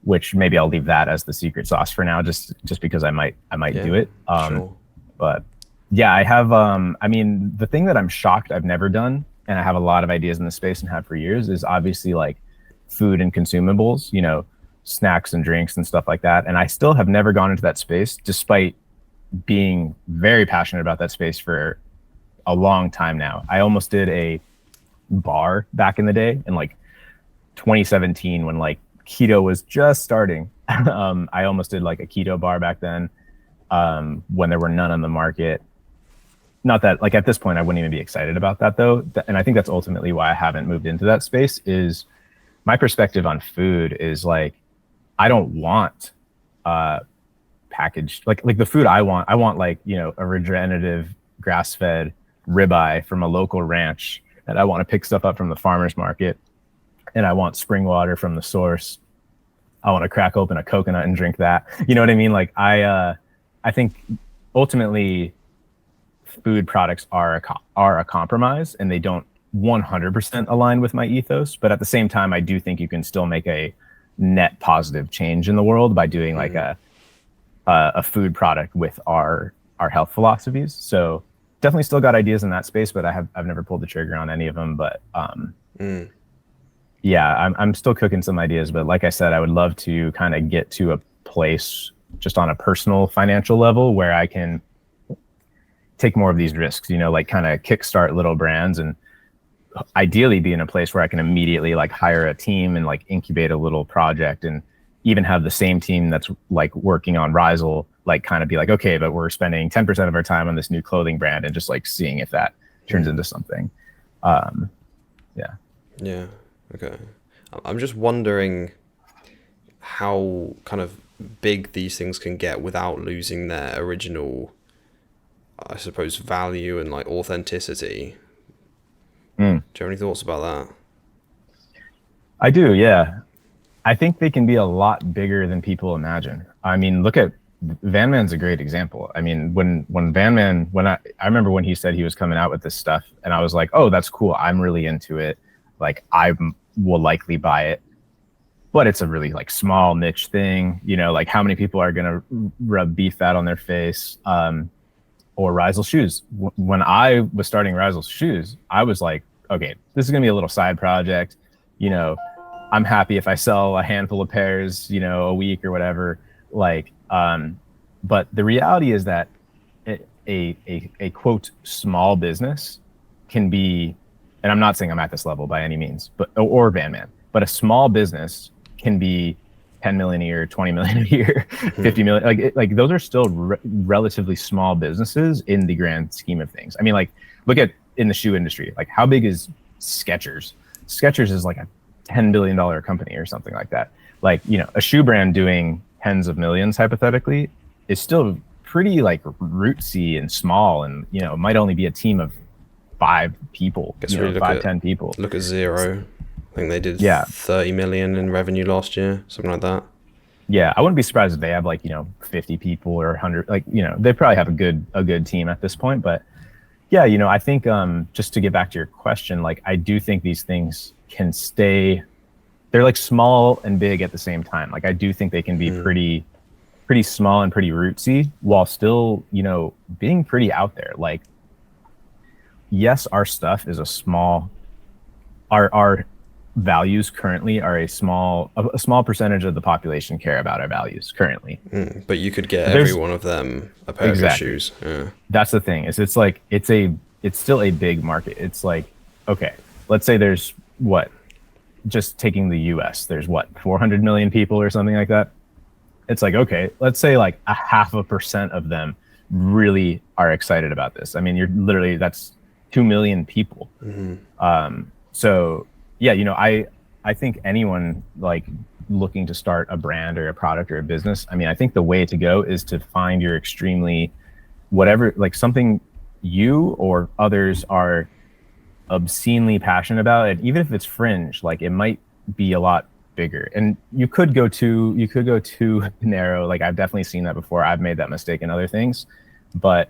which maybe I'll leave that as the secret sauce for now, just because I might do it. Sure. But yeah, I have, I mean, the thing that I'm shocked I've never done, and I have a lot of ideas in the space and have for years, is obviously like food and consumables, snacks and drinks and stuff like that. And I still have never gone into that space, despite being very passionate about that space for a long time now. I almost did a bar back in the day in like 2017 when like keto was just starting. I almost did like a keto bar back then, when there were none on the market. Not that like at this point I wouldn't even be excited about that though. And I think that's ultimately why I haven't moved into that space. Is my perspective on food is like, I don't want packaged like the food I want like, a regenerative grass-fed ribeye from a local ranch, and I want to pick stuff up from the farmer's market, and I want spring water from the source. I want to crack open a coconut and drink that. You know what I mean? Like I think ultimately food products are a compromise, and they don't 100% align with my ethos. But at the same time, I do think you can still make a net positive change in the world by doing like a food product with our health philosophies. So definitely still got ideas in that space, but I've never pulled the trigger on any of them. But yeah, I'm still cooking some ideas. But like I said, I would love to kind of get to a place just on a personal financial level where I can take more of these risks, you know, like kind of kickstart little brands, and ideally be in a place where I can immediately like hire a team and like incubate a little project, and even have the same team that's like working on Rhizal, like kind of be like, okay, but we're spending 10% of our time on this new clothing brand, and just like seeing if that turns into something. Yeah. Okay. I'm just wondering how kind of big these things can get without losing their original, I suppose, value and like authenticity. Do you have any thoughts about that? I do, yeah. I think they can be a lot bigger than people imagine. I mean, look at Van Man's a great example. I mean, when Van Man, I remember when he said he was coming out with this stuff, and I was like, oh, that's cool. I'm really into it. Like, I will likely buy it, but it's a really like small niche thing. You know, like how many people are gonna rub beef fat on their face? Or Rhizal shoes. When I was starting Rhizal shoes, I was like, okay, this is gonna be a little side project. You know, I'm happy if I sell a handful of pairs, you know, a week or whatever. Like, but the reality is that a quote small business can be, and I'm not saying I'm at this level by any means, but or Van Man, but a small business can be 10 million a year, 20 million a year, 50 million. Like those are still relatively small businesses in the grand scheme of things. I mean, like look at in the shoe industry, like how big is Skechers? Skechers is like a $10 billion company or something like that. Like, you know, a shoe brand doing tens of millions hypothetically is still pretty like rootsy and small, and you know, it might only be a team of 5 people, you know, 5-10 people. Look at Zero. I think they did 30 million in revenue last year, something like that. Yeah, I wouldn't be surprised if they have like, you know, 50 people or 100. Like, you know, they probably have a good team at this point. But yeah, you know, I think just to get back to your question, like I do think these things can stay. They're like small and big at the same time. Like I do think they can be pretty small and pretty rootsy while still, you know, being pretty out there. Like, yes, our stuff is our values currently are a small percentage of the population care about our values currently. But you could get every one of them a pair of shoes. Yeah. That's the thing, is it's like it's still a big market. It's like, okay, let's say there's just taking the US, there's 400 million people or something like that. It's like, okay, let's say like 0.5% of them really are excited about this. I mean, that's 2 million people. So yeah, you know, I think anyone like looking to start a brand or a product or a business, I mean, I think the way to go is to find your extremely whatever, like something you or others are obscenely passionate about, and even if it's fringe, like it might be a lot bigger. And you could go too narrow. Like I've definitely seen that before. I've made that mistake in other things, but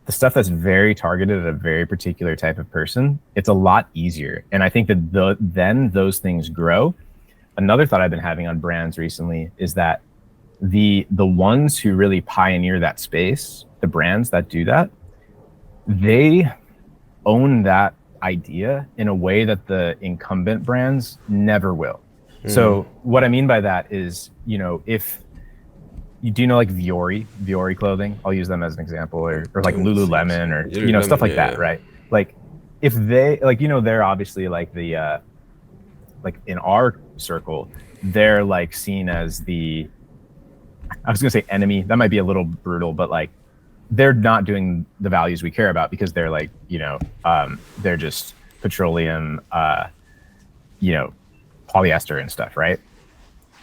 the stuff that's very targeted at a very particular type of person, it's a lot easier. And I think that then those things grow. Another thought I've been having on brands recently is that the ones who really pioneer that space, the brands that do that, they own that idea in a way that the incumbent brands never will. So what I mean by that is, you know, if you do know like Viore clothing, I'll use them as an example, or like Lululemon, or you know, stuff like that, right? Like if they, like, you know, they're obviously like the like in our circle, they're like seen as the, I was gonna say enemy, that might be a little brutal, but like they're not doing the values we care about, because they're like, you know, they're just petroleum, you know, polyester and stuff, right?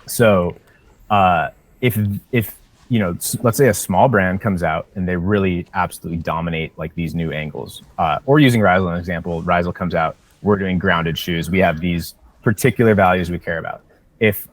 So if you know, let's say a small brand comes out and they really absolutely dominate like these new angles, or using Rhizal as an example, Rhizal comes out, we're doing grounded shoes, we have these particular values we care about. If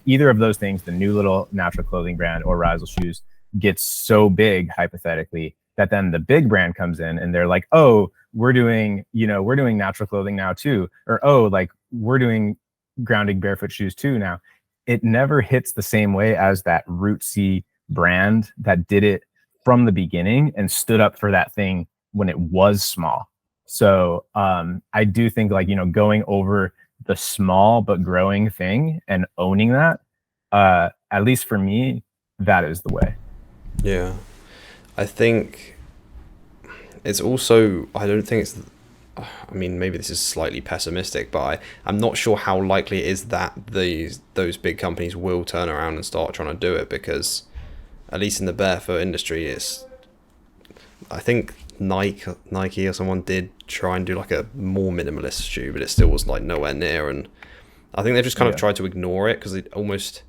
either of those things, the new little natural clothing brand or Rhizal shoes, gets so big hypothetically that then the big brand comes in and they're like, oh, we're doing natural clothing now too, or oh, like we're doing grounding barefoot shoes too now. It never hits the same way as that rootsy brand that did it from the beginning and stood up for that thing when it was small. So I do think like, going over the small but growing thing and owning that, at least for me, that is the way. Yeah. I think it's also, I don't think it's, I mean, maybe this is slightly pessimistic, but I'm not sure how likely it is that those big companies will turn around and start trying to do it, because at least in the barefoot industry, I think Nike or someone did try and do like a more minimalist shoe, but it still was like nowhere near. And I think they've just kind of tried to ignore it because they almost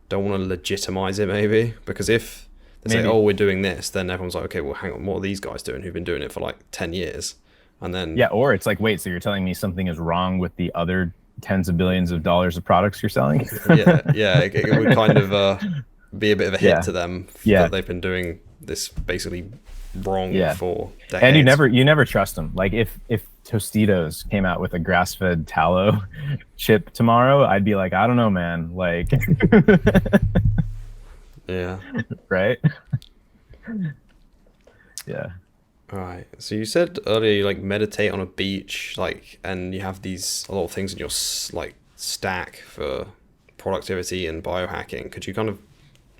don't want to legitimize it, maybe. Because if they say, oh, we're doing this, then everyone's like, okay, well, hang on, what are these guys doing who've been doing it for like 10 years? And then or it's like, wait, so you're telling me something is wrong with the other tens of billions of dollars of products you're selling? It would kind of be a bit of a hit to them that they've been doing this basically wrong for decades. And you never trust them. Like if Tostitos came out with a grass-fed tallow chip tomorrow, I'd be like, I don't know, man. Like, yeah, right. Yeah. All right. So you said earlier you like meditate on a beach, like, and you have a lot of things in your like stack for productivity and biohacking. Could you kind of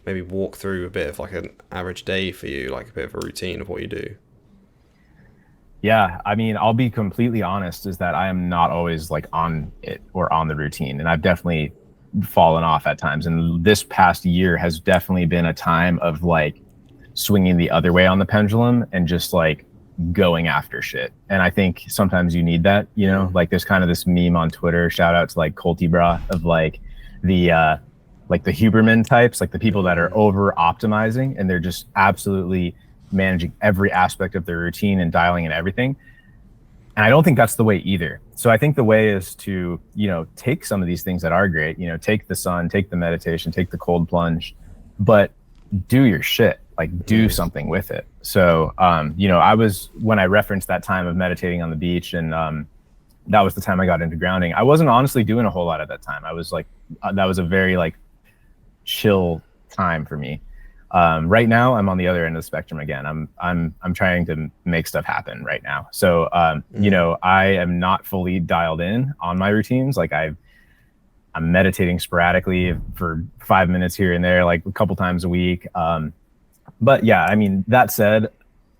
maybe walk through a bit of like an average day for you, like a bit of a routine of what you do? Yeah, I mean, I'll be completely honest, is that I am not always like on it or on the routine, and I've definitely fallen off at times. And this past year has definitely been a time of like swinging the other way on the pendulum and just like going after shit. And I think sometimes you need that, like there's kind of this meme on Twitter, shout out to like Cultibra, of like the Huberman types, like the people that are over optimizing and they're just absolutely managing every aspect of their routine and dialing in everything. And I don't think that's the way either. So I think the way is to, take some of these things that are great, take the sun, take the meditation, take the cold plunge, but do your shit, like do something with it. So, when I referenced that time of meditating on the beach, and that was the time I got into grounding. I wasn't honestly doing a whole lot at that time. I was like, that was a very like chill time for me. Right now I'm on the other end of the spectrum again. I'm trying to make stuff happen right now. So, I am not fully dialed in on my routines. Like I'm meditating sporadically for 5 minutes here and there, like a couple times a week. But yeah, I mean, that said,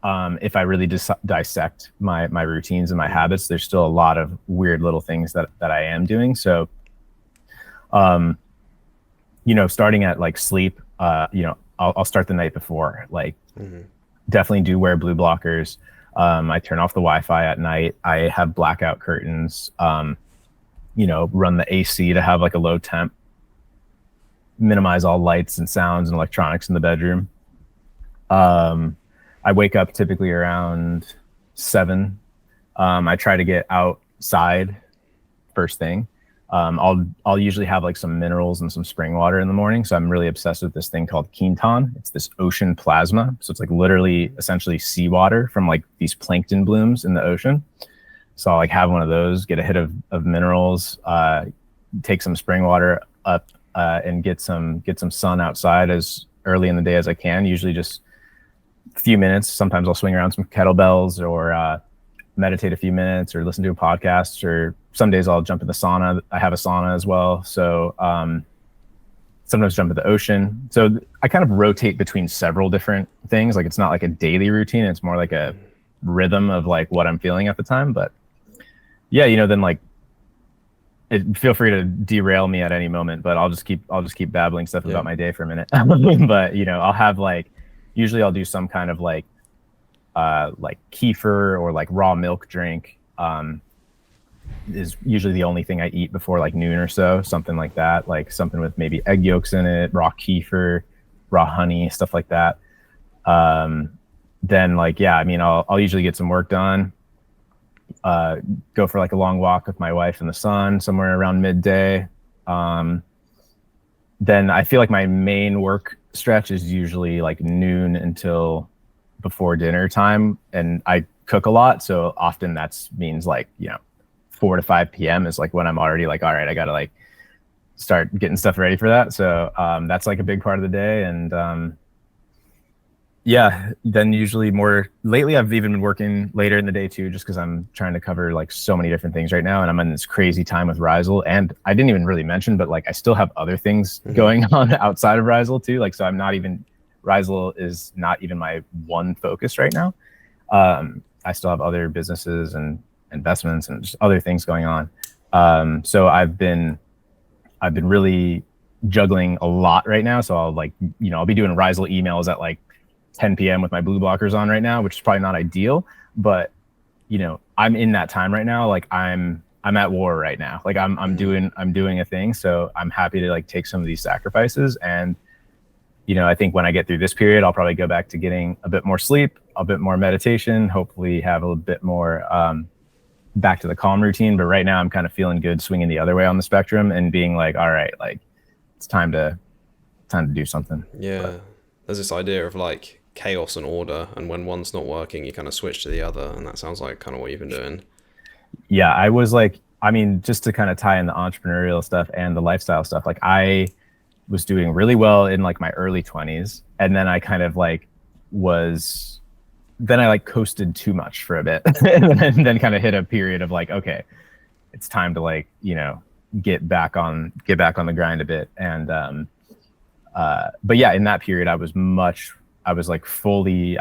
if I really dissect my routines and my habits, there's still a lot of weird little things that I am doing. So, starting at like sleep, I'll start the night before, like definitely do wear blue blockers. I turn off the Wi-Fi at night. I have blackout curtains, run the AC to have like a low temp, minimize all lights and sounds and electronics in the bedroom. I wake up typically around 7. I try to get outside first thing. I'll usually have like some minerals and some spring water in the morning. So I'm really obsessed with this thing called Quinton. It's this ocean plasma. So it's like literally essentially seawater from like these plankton blooms in the ocean. So I'll like have one of those, get a hit of minerals, take some spring water up, and get some sun outside as early in the day as I can. Usually just a few minutes. Sometimes I'll swing around some kettlebells or meditate a few minutes or listen to a podcast, or some days I'll jump in the sauna. I have a sauna as well. So sometimes jump in the ocean. So I kind of rotate between several different things. Like it's not like a daily routine. It's more like a rhythm of like what I'm feeling at the time. But yeah, then like feel free to derail me at any moment, but I'll just keep babbling stuff about my day for a minute. But I'll have like, usually I'll do some kind of like kefir or like raw milk drink, is usually the only thing I eat before like noon or so, something like that, like something with maybe egg yolks in it, raw kefir, raw honey, stuff like that. Then like, yeah, I mean, I'll usually get some work done, go for like a long walk with my wife in the sun somewhere around midday. Then I feel like my main work stretch is usually like noon until before dinner time, and I cook a lot, so often that's means like 4 to 5 p.m. is like when I'm already like, all right, I gotta like start getting stuff ready for that. So that's like a big part of the day. And Yeah, then usually more lately I've even been working later in the day too, just because I'm trying to cover like so many different things right now. And I'm in this crazy time with Rhizal. And I didn't even really mention, but like I still have other things Hmm. going on outside of Rhizal too. Like, so I'm not even, Rhizal is not even my one focus right now. I still have other businesses and investments and just other things going on. So I've been really juggling a lot right now. So I'll like, I'll be doing Rhizal emails at like 10 p.m. with my blue blockers on right now, which is probably not ideal, but I'm in that time right now. Like I'm at war right now. Like Hmm. I'm doing a thing. So I'm happy to like take some of these sacrifices. And, I think when I get through this period, I'll probably go back to getting a bit more sleep, a bit more meditation, hopefully have a little bit more, back to the calm routine. But right now I'm kind of feeling good swinging the other way on the spectrum and being like, all right, like it's time to do something. But Yeah, there's this idea of like chaos and order, and when one's not working, you kind of switch to the other, and that sounds like kind of what you've been doing. yeah, I was like, I mean, just to kind of tie in the entrepreneurial stuff and the lifestyle stuff, like I was doing really well in like my early 20s. And then I kind of like was, then I like coasted too much for a bit and then kind of hit a period of like, okay, it's time to like, get back on the grind a bit. And, but yeah, in that period, I was like fully,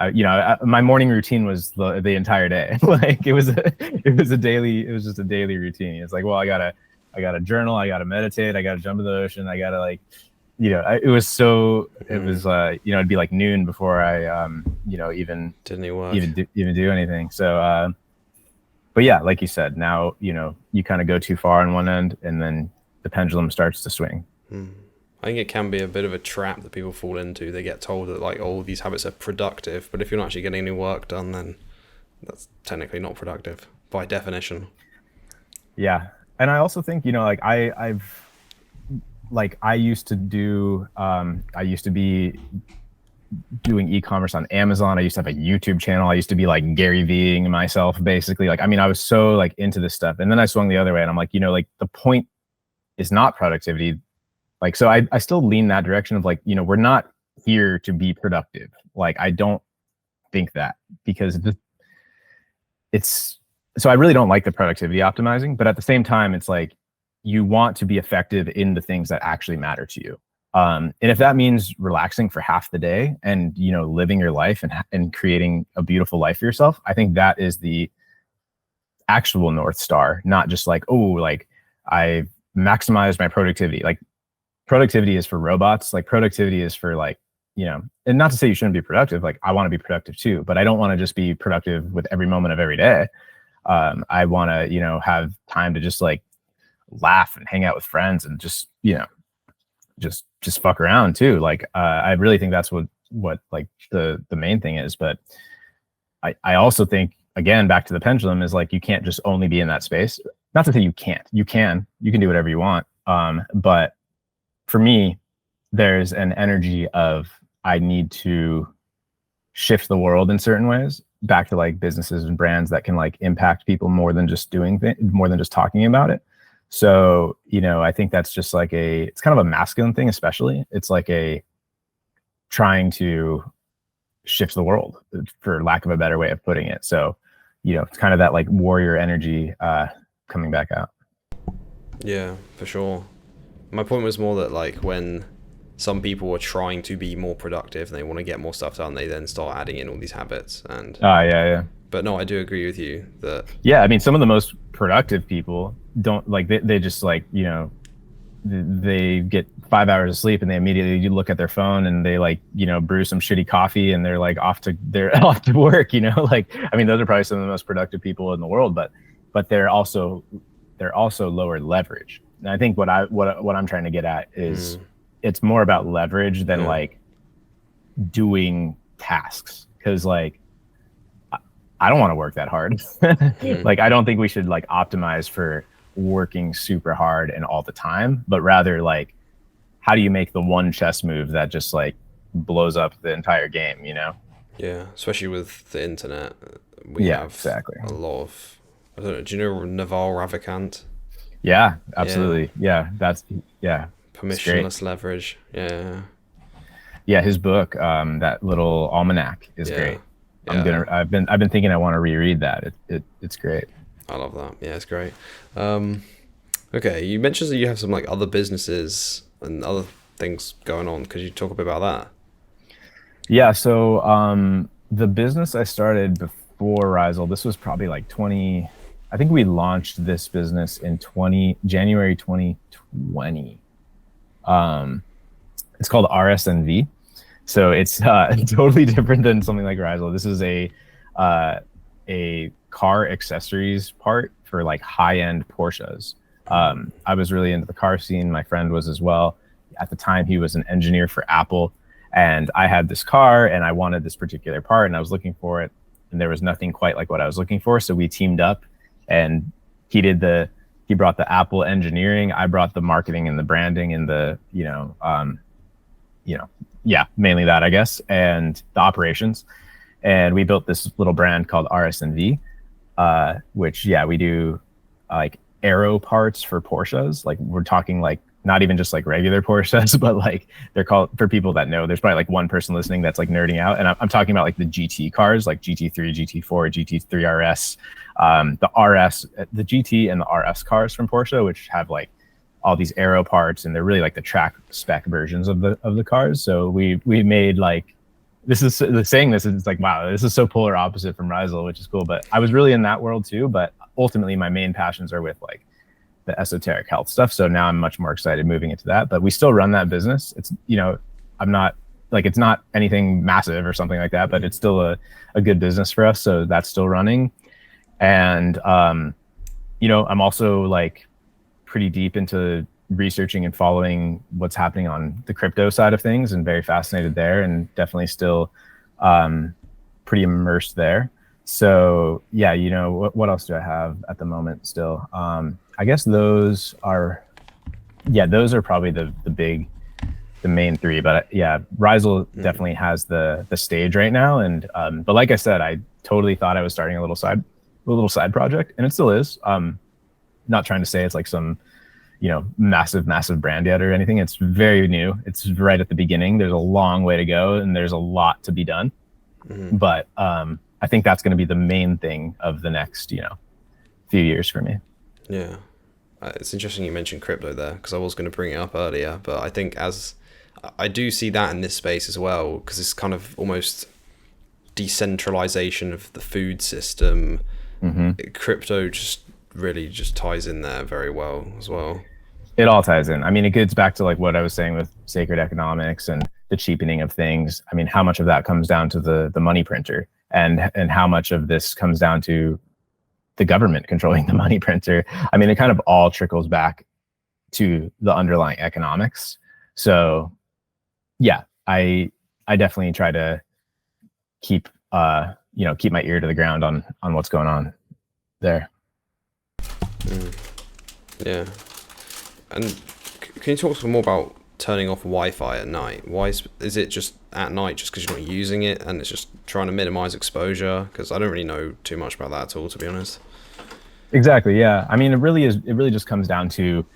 my morning routine was the entire day. Like it was just a daily routine. It's like, well, I gotta journal, I gotta meditate, I gotta jump in the ocean, I gotta like, it Hmm. was, it'd be like noon before I, Didn't it work? even do anything. So, but yeah, like you said, now, you kind of go too far on one end and then the pendulum starts to swing. Hmm. I think it can be a bit of a trap that people fall into. They get told that like, oh, these habits are productive, but if you're not actually getting any work done, then that's technically not productive by definition. Yeah. And I also think, like I used to do, I used to be doing e-commerce on Amazon. I used to have a YouTube channel. I used to be like Gary Ving myself, basically. Like, I mean, I was so like into this stuff. And then I swung the other way and I'm like, like the point is not productivity. Like, so I still lean that direction of like, we're not here to be productive. Like, I don't think that because it's, so I really don't like the productivity optimizing, but at the same time, it's like you want to be effective in the things that actually matter to you. And if that means relaxing for half the day and living your life and creating a beautiful life for yourself, I think that is the actual North Star, not just like, oh, like I maximized my productivity. Like productivity is for robots. Like productivity is for like, and not to say you shouldn't be productive. Like I want to be productive too, but I don't want to just be productive with every moment of every day. I want to, have time to just like laugh and hang out with friends and just, just fuck around too. Like, I really think that's what like the main thing is. But I also think, again, back to the pendulum is like, you can't just only be in that space. Not to say you can do whatever you want. But for me, there's an energy of, I need to shift the world in certain ways back to like businesses and brands that can like impact people more than just more than just talking about it. So, I think that's just like it's kind of a masculine thing, especially. It's like a trying to shift the world, for lack of a better way of putting it. So, it's kind of that like warrior energy coming back out. Yeah, for sure. My point was more that like when some people are trying to be more productive and they want to get more stuff done, they then start adding in all these habits. And Yeah, yeah. but no, I do agree with you that Yeah, I mean, some of the most productive people don't like, they just like, they get 5 hours of sleep and they immediately look at their phone and they like, brew some shitty coffee and they're off to work, like, I mean, those are probably some of the most productive people in the world, but they're also lower leverage. And I think what I'm trying to get at is, mm, it's more about leverage than yeah, like doing tasks. Cause like, I don't want to work that hard. mm, Like, I don't think we should like optimize for working super hard and all the time, but rather like, how do you make the one chess move that just like blows up the entire game, yeah. Especially with the internet, we Yeah, have exactly. a lot of. I don't know. Do you know Naval Ravikant? Yeah, Yeah, absolutely. Yeah, yeah, it's great. permissionless leverage. Yeah, Yeah, his book, that little almanac is great. Yeah. I've been thinking I want to reread that. It's great. I love that. Yeah, it's great. Okay, you mentioned that you have some like other businesses and other things going on. Could you talk a bit about that? Yeah, so the business I started before Rhizal, this was probably like 20, I think we launched this business in January 2020. It's called RSNV. So it's totally different than something like Rhizal. This is uh, a car accessories part for like high-end Porsches. I was really into the car scene. My friend was as well. At the time, he was an engineer for Apple, and I had this car and I wanted this particular part and I was looking for it, and there was nothing quite like what I was looking for. So we teamed up, and he brought the Apple engineering, I brought the marketing and the branding and the yeah, mainly that, I guess, and the operations. And we built this little brand called RSNV, which, yeah, we do like aero parts for Porsches. Like we're talking like not even just like regular Porsches, but like they're called, for people that know, there's probably like one person listening that's like nerding out. And I'm talking about like the GT cars, like GT3, GT4, GT3 RS, the GT and the RS cars from Porsche, which have like all these aero parts, and they're really like the track spec versions of the cars. So we made like, this is saying this, it's like, wow, this is so polar opposite from Rhizal, which is cool. But I was really in that world too. But ultimately my main passions are with like the esoteric health stuff. So now I'm much more excited moving into that, but we still run that business. It's, I'm not like, it's not anything massive or something like that, but it's still a good business for us. So that's still running. And, I'm also like pretty deep into researching and following what's happening on the crypto side of things, and very fascinated there, and definitely still pretty immersed there. So yeah, what else do I have at the moment still? I guess those are probably the main three. But yeah, Rhizal definitely has the stage right now. And but like I said, I totally thought I was starting a little side project, and it still is. Not trying to say it's like some massive brand yet or anything. It's very new. It's right at the beginning. There's a long way to go, and there's a lot to be done. But I think that's going to be the main thing of the next few years for me. Yeah. It's interesting you mentioned crypto there, because I was going to bring it up earlier, but I think as I do see that in this space as well, because it's kind of almost decentralization of the food system. Crypto just really just ties in there very well as well. It all ties in. I mean, it gets back to like what I was saying with sacred economics and the cheapening of things. I mean, how much of that comes down to the money printer, and how much of this comes down to the government controlling the money printer. I mean, it kind of all trickles back to the underlying economics. So yeah, I definitely try to keep my ear to the ground on what's going on there. Yeah. And can you talk some more about turning off Wi-Fi at night? Why is it just at night just because you're not using it, and it's just trying to minimize exposure? Because I don't really know too much about that at all, to be honest. Exactly. Yeah. I mean, it really just comes down to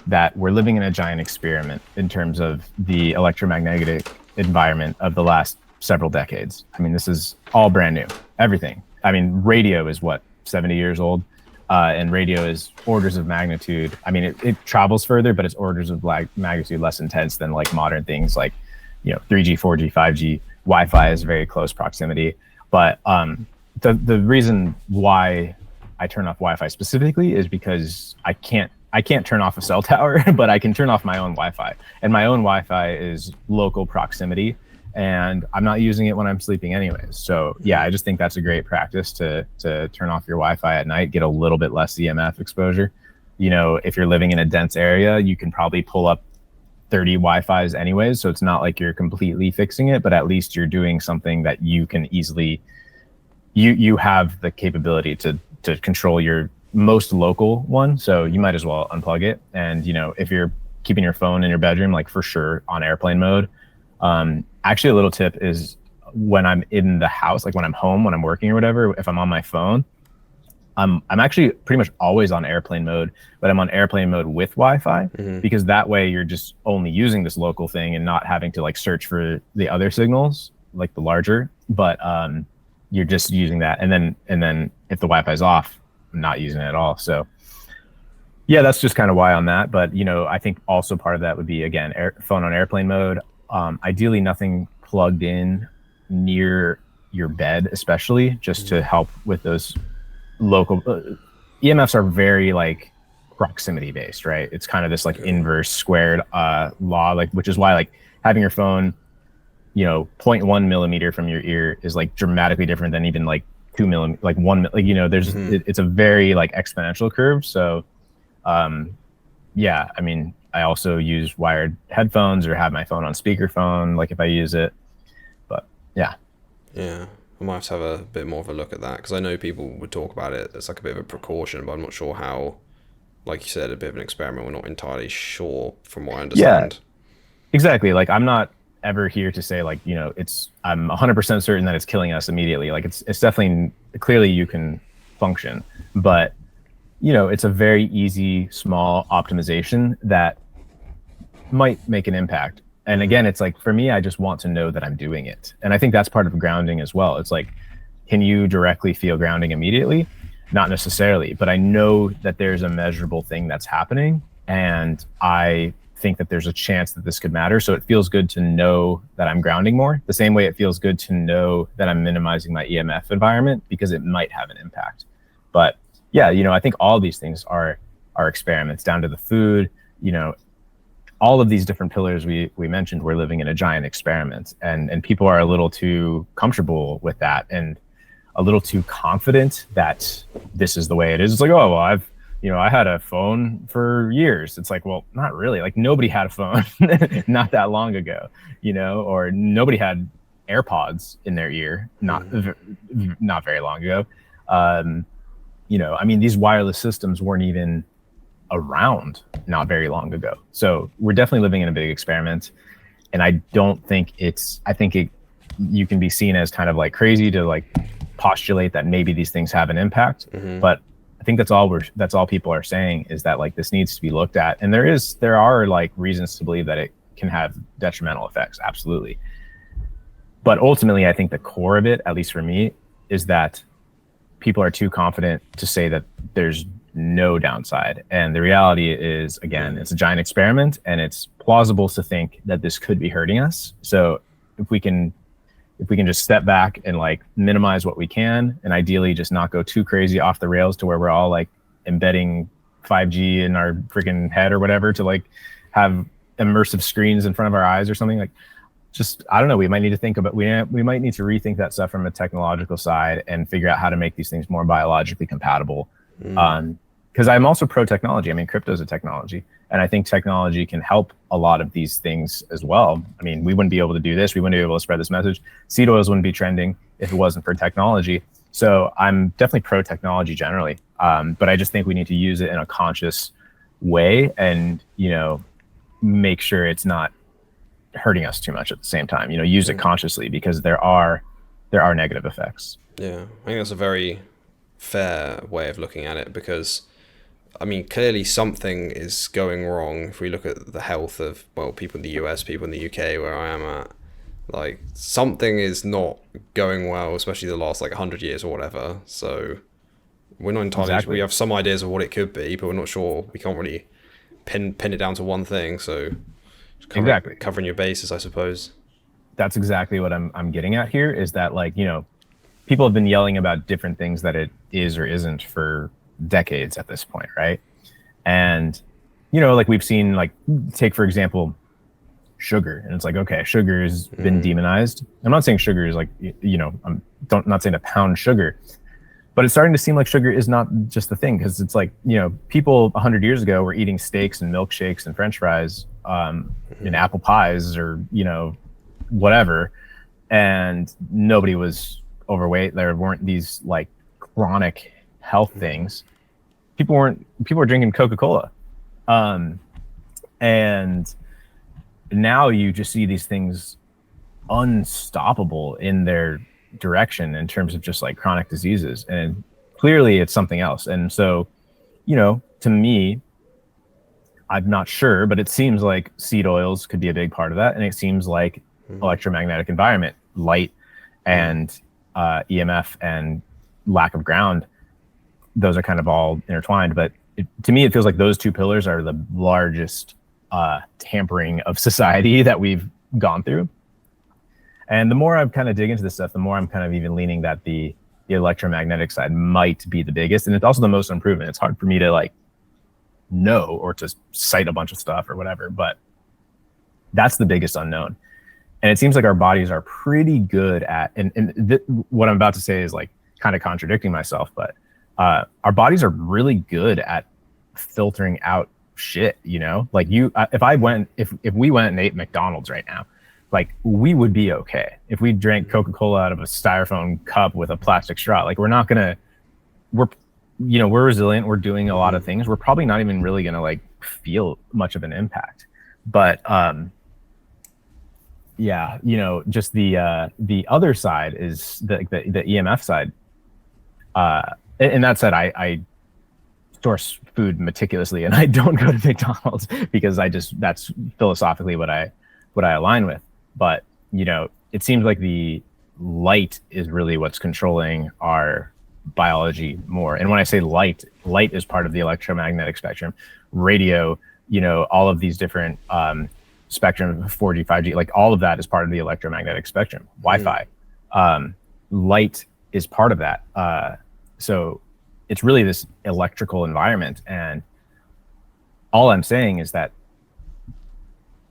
that we're living in a giant experiment in terms of the electromagnetic environment of the last several decades. I mean, this is all brand new, everything. I mean, radio is 70 years old. And radio is orders of magnitude. I mean, it travels further, but it's orders of magnitude less intense than like modern things like, 3G, 4G, 5G. Wi-Fi is very close proximity. But the reason why I turn off Wi-Fi specifically is because I can't turn off a cell tower, but I can turn off my own Wi-Fi. And my own Wi-Fi is local proximity, and I'm not using it when I'm sleeping anyways. So yeah, I just think that's a great practice to turn off your Wi-Fi at night, get a little bit less EMF exposure. If you're living in a dense area, you can probably pull up 30 Wi-Fis anyways. So it's not like you're completely fixing it, but at least you're doing something that you can easily, you have the capability to control your most local one. So you might as well unplug it. And, if you're keeping your phone in your bedroom, like for sure on airplane mode. Actually, a little tip is when I'm in the house, like when I'm home, when I'm working or whatever, if I'm on my phone, I'm actually pretty much always on airplane mode, but I'm on airplane mode with Wi-Fi because that way you're just only using this local thing and not having to like search for the other signals, like the larger, but you're just using that. And then if the Wi-Fi is off, I'm not using it at all. So yeah, that's just kind of why on that. But, I think also part of that would be, again, phone on airplane mode. Ideally, nothing plugged in near your bed, especially just to help with those local EMFs are very like proximity based, right? It's kind of this like inverse squared law, like, which is why like having your phone, 0.1 millimeter from your ear is like dramatically different than even like 2 millimeter, like 1, like, there's, it's a very like exponential curve. So, yeah, I mean, I also use wired headphones or have my phone on speakerphone, like if I use it, but yeah. Yeah, I might have to have a bit more of a look at that, because I know people would talk about it as like a bit of a precaution, but I'm not sure how, like you said, a bit of an experiment. We're not entirely sure from what I understand. Yeah, exactly. Like I'm not ever here to say like, I'm 100% certain that it's killing us immediately. Like it's definitely, clearly you can function, but it's a very easy, small optimization that might make an impact. And again, it's like, for me, I just want to know that I'm doing it. And I think that's part of grounding as well. It's like, can you directly feel grounding immediately? Not necessarily, but I know that there's a measurable thing that's happening. And I think that there's a chance that this could matter. So it feels good to know that I'm grounding more, the same way it feels good to know that I'm minimizing my EMF environment, because it might have an impact. But yeah, I think all these things are experiments, down to the food, all of these different pillars we mentioned. We're living in a giant experiment, and people are a little too comfortable with that and a little too confident that this is the way it is. It's like, oh, well, I had a phone for years. It's like, well, not really. Like nobody had a phone not that long ago, or nobody had AirPods in their ear not very long ago. I mean, these wireless systems weren't even around not very long ago. So we're definitely living in a big experiment. And I don't think you can be seen as kind of like crazy to like postulate that maybe these things have an impact. But I think that's all people are saying, is that like this needs to be looked at. And there are like reasons to believe that it can have detrimental effects. Absolutely. But ultimately, I think the core of it, at least for me, is that people are too confident to say that there's no downside. And the reality is, again, it's a giant experiment, and it's plausible to think that this could be hurting us. So if we can just step back and like minimize what we can, and ideally just not go too crazy off the rails to where we're all like embedding 5G in our freaking head or whatever, to like have immersive screens in front of our eyes or something, like, just, I don't know, we might need to think about, we might need to rethink that stuff from a technological side and figure out how to make these things more biologically compatible. Because I'm also pro technology. I mean, crypto is a technology, and I think technology can help a lot of these things as well. I mean, we wouldn't be able to do this. We wouldn't be able to spread this message. Seed oils wouldn't be trending if it wasn't for technology. So I'm definitely pro technology generally. But I just think we need to use it in a conscious way and, make sure it's not hurting us too much at the same time. Use it consciously, because there are negative effects. Yeah, I think that's a very fair way of looking at it, because I mean, clearly something is going wrong if we look at the health of, well, people in the US, people in the UK, where I am at. Like, something is not going well, especially the last like 100 years or whatever. So we're not entirely Exactly. We have some ideas of what it could be, but we're not sure. We can't really pin it down to one thing. So just covering your bases, I suppose. That's exactly what I'm getting at here, is that like, people have been yelling about different things that it is or isn't for decades at this point, right? And like we've seen, like, take for example sugar, and it's like, okay, sugar has been demonized. I'm not saying sugar is like, I'm not saying to pound sugar, but it's starting to seem like sugar is not just the thing, because it's like, people 100 years ago were eating steaks and milkshakes and French fries and apple pies, or whatever, and nobody was overweight. There weren't these like chronic health things. People were drinking Coca-Cola, and now you just see these things unstoppable in their direction in terms of just like chronic diseases. And clearly it's something else. And so, to me, I'm not sure, but it seems like seed oils could be a big part of that. And it seems like electromagnetic environment, light and EMF and lack of ground, those are kind of all intertwined. But to me, it feels like those two pillars are the largest tampering of society that we've gone through. And the more I kind of dig into this stuff, the more I'm kind of even leaning that the electromagnetic side might be the biggest. And it's also the most improvement. It's hard for me to like know or to cite a bunch of stuff or whatever, but that's the biggest unknown. And it seems like our bodies are pretty good at, what I'm about to say is like kind of contradicting myself, but our bodies are really good at filtering out shit, like if we went and ate McDonald's right now, like we would be okay. If we drank Coca-Cola out of a styrofoam cup with a plastic straw, like we're resilient. We're doing a lot of things. We're probably not even really going to like feel much of an impact, but just the other side is the EMF side. And that said, I source food meticulously and I don't go to McDonald's because that's philosophically what I align with. But, it seems like the light is really what's controlling our biology more. And when I say light is part of the electromagnetic spectrum, radio, all of these different spectrum, 4G, 5G, like all of that is part of the electromagnetic spectrum. Wi-Fi, light is part of that. So it's really this electrical environment. And all I'm saying is that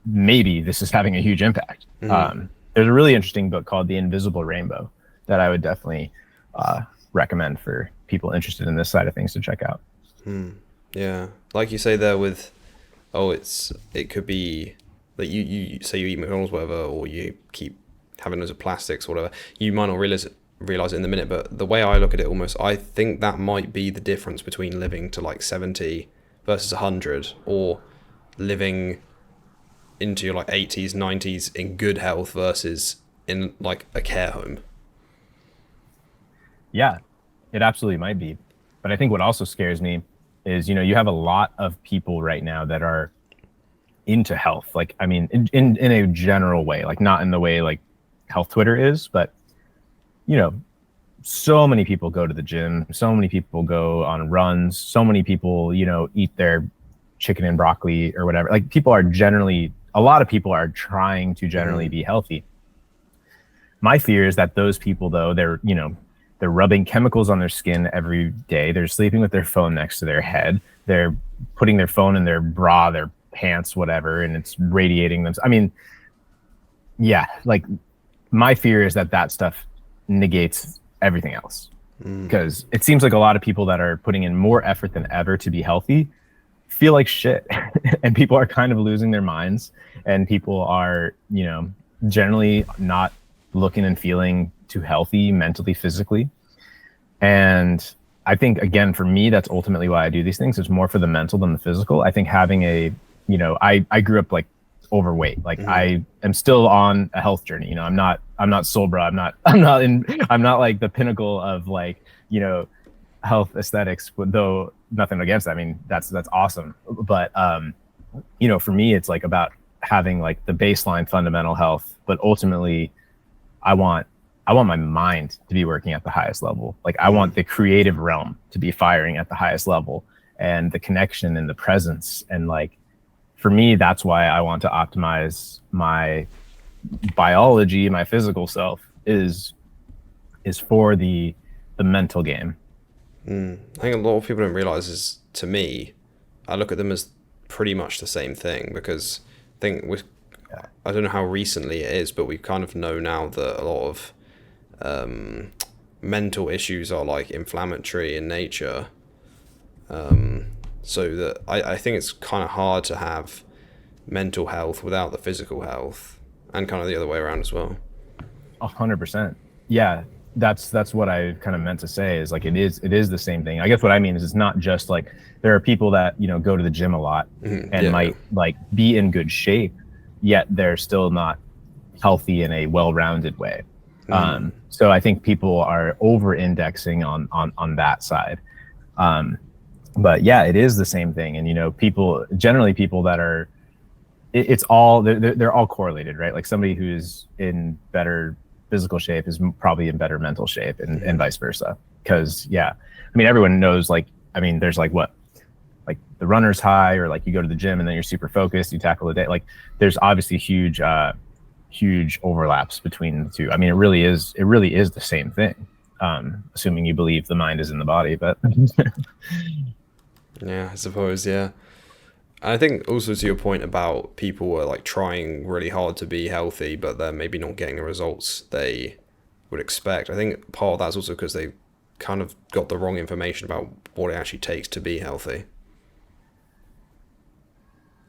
maybe this is having a huge impact. There's a really interesting book called The Invisible Rainbow that I would definitely recommend for people interested in this side of things to check out. Yeah, like you say there with, it could be that you say you eat McDonald's, whatever, or you keep having those of plastics, or whatever. You might not realize it in the minute, but the way I look at it, almost, I think that might be the difference between living to like 70 versus 100, or living into your like 80s, 90s in good health versus in like a care home. Yeah, it absolutely might be. But I think what also scares me is, you have a lot of people right now that are into health. Like, I mean, in a general way, like not in the way like health Twitter is, but, so many people go to the gym. So many people go on runs. So many people, eat their chicken and broccoli or whatever. Like a lot of people are trying to generally be healthy. My fear is that those people, though, they're rubbing chemicals on their skin every day. They're sleeping with their phone next to their head. They're putting their phone in their bra, their pants, whatever, and it's radiating them. I mean, yeah, like my fear is that stuff negates everything else, because it seems like a lot of people that are putting in more effort than ever to be healthy feel like shit. And people are kind of losing their minds, and people are, generally not looking and feeling too healthy mentally, physically. And I think, again, for me, that's ultimately why I do these things. It's more for the mental than the physical. I think having I grew up like overweight. Like I am still on a health journey. I'm not Solbra. I'm not like the pinnacle of like, health aesthetics, though nothing against that. I mean, that's awesome. But, for me, it's like about having like the baseline fundamental health, but ultimately I want my mind to be working at the highest level. Like I want the creative realm to be firing at the highest level, and the connection and the presence. And like, for me, that's why I want to optimize my biology, my physical self is for the mental game. I think a lot of people don't realize is, to me, I look at them as pretty much the same thing, because I think I don't know how recently it is, but we kind of know now that a lot of mental issues are like inflammatory in nature. So that I think it's kind of hard to have mental health without the physical health, and kind of the other way around as well. 100%. Yeah. That's what I kind of meant to say, is like, it is the same thing. I guess what I mean is, it's not just like, there are people that, go to the gym a lot and might like be in good shape, yet they're still not healthy in a well-rounded way. So I think people are over indexing on that side. But yeah, it is the same thing. And, you know, people that are, it's all, they're all correlated, right? Like somebody who's in better physical shape is probably in better mental shape, and vice versa. Because yeah, I mean, everyone knows, like, I mean, there's like the runner's high, or like you go to the gym and then you're super focused, you tackle the day. Like there's obviously huge overlaps between the two. I mean, it really is the same thing. Assuming you believe the mind is in the body, but Yeah, I suppose, yeah. I think also to your point about people were like trying really hard to be healthy, but they're maybe not getting the results they would expect. I think part of that's also because they kind of got the wrong information about what it actually takes to be healthy.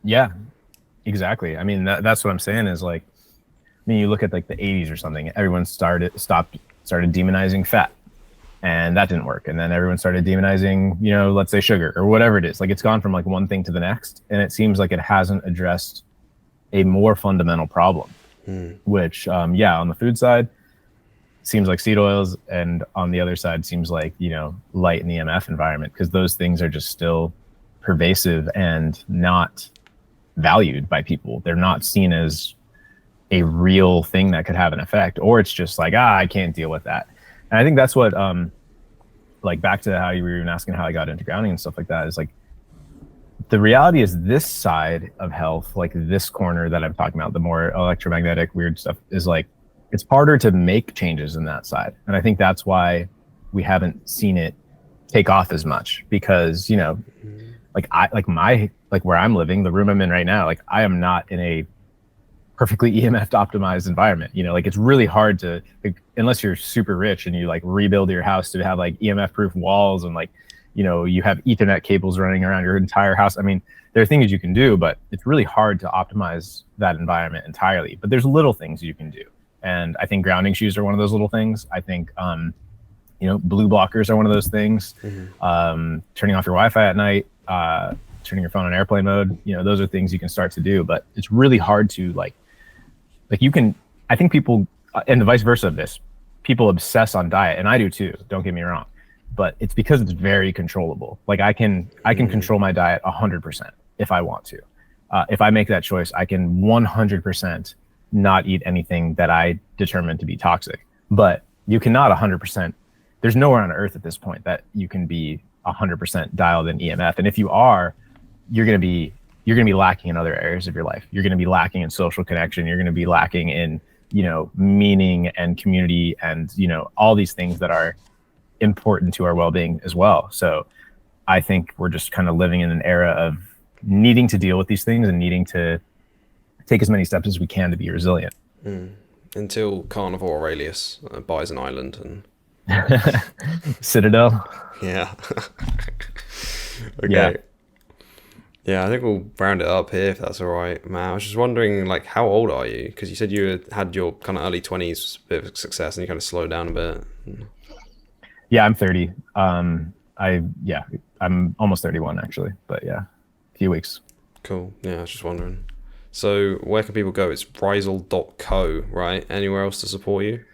yeah, exactly. I mean, that's what I'm saying is, like, I mean, you look at like the 80s or something, everyone started demonizing fat, and that didn't work. And then everyone started demonizing, you know, let's say sugar or whatever it is. Like it's gone from like one thing to the next, and it seems like it hasn't addressed a more fundamental problem, which, yeah, on the food side seems like seed oils, and on the other side seems like, you know, light and EMF environment, because those things are just still pervasive and not valued by people. They're not seen as a real thing that could have an effect, or it's just like, I can't deal with that. And I think that's what, like back to how you were even asking how I got into grounding and stuff like that, is like, the reality is this side of health, like this corner that I'm talking about, the more electromagnetic weird stuff, is like, it's harder to make changes in that side. And I think that's why we haven't seen it take off as much, because, you know, like where I'm living, the room I'm in right now, like I am not in a perfectly EMF optimized environment. You know, like it's really hard to, like, unless you're super rich and you like rebuild your house to have like EMF proof walls, and like, you know, you have Ethernet cables running around your entire house. I mean, there are things you can do, but it's really hard to optimize that environment entirely. But there's little things you can do. And I think grounding shoes are one of those little things. I think, you know, blue blockers are one of those things. Turning off your Wi-Fi at night, turning your phone on airplane mode, you know, those are things you can start to do. But it's really hard to like you can, I think people, and the vice versa of this, people obsess on diet, and I do too, don't get me wrong, but it's because it's very controllable. Like I can control my diet 100% if I want to. If I make that choice, I can 100% not eat anything that I determine to be toxic. But you cannot 100%. There's nowhere on earth at this point that you can be 100% dialed in EMF. And if you are, you're going to be lacking in other areas of your life. You're going to be lacking in social connection. You're going to be lacking in, you know, meaning and community, and, you know, all these things that are important to our well-being as well. So I think we're just kind of living in an era of needing to deal with these things and needing to take as many steps as we can to be resilient. Until Carnivore Aurelius buys an island and Citadel. Yeah. Okay. Yeah. Yeah, I think we'll round it up here if that's all right, Matt. I was just wondering, like, how old are you? Because you said you had your kind of early 20s bit of success and you kind of slowed down a bit. Yeah, I'm 30. I'm almost 31 actually, but yeah, a few weeks. Cool. Yeah, I was just wondering. So where can people go? It's Rhizal.co, right? Anywhere else to support you?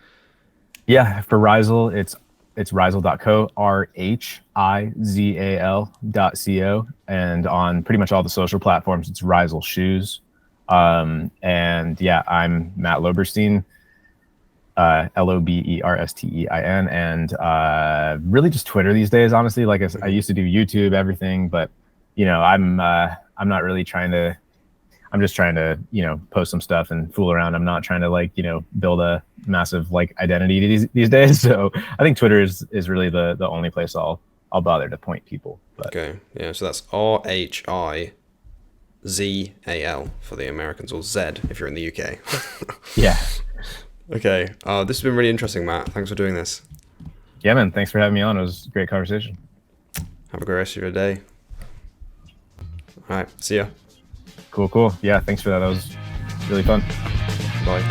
Yeah, for Rhizal, it's Rhizal.co, RHIZAL.co, and on pretty much all the social platforms, it's Rhizal Shoes. And yeah, I'm Matt Loberstein, Loberstein, and really just Twitter these days, honestly. Like I used to do YouTube, everything, but you know, I'm not really trying to. I'm just trying to, you know, post some stuff and fool around. I'm not trying to, like, you know, build a massive like identity these days. So I think Twitter is really the only place I'll bother to point people. But. Okay. Yeah. So that's RHIZAL for the Americans, or Z if you're in the UK. Yeah. Okay. This has been really interesting, Matt. Thanks for doing this. Yeah, man. Thanks for having me on. It was a great conversation. Have a great rest of your day. All right. See ya. Cool. Yeah, thanks for that. That was really fun. Bye.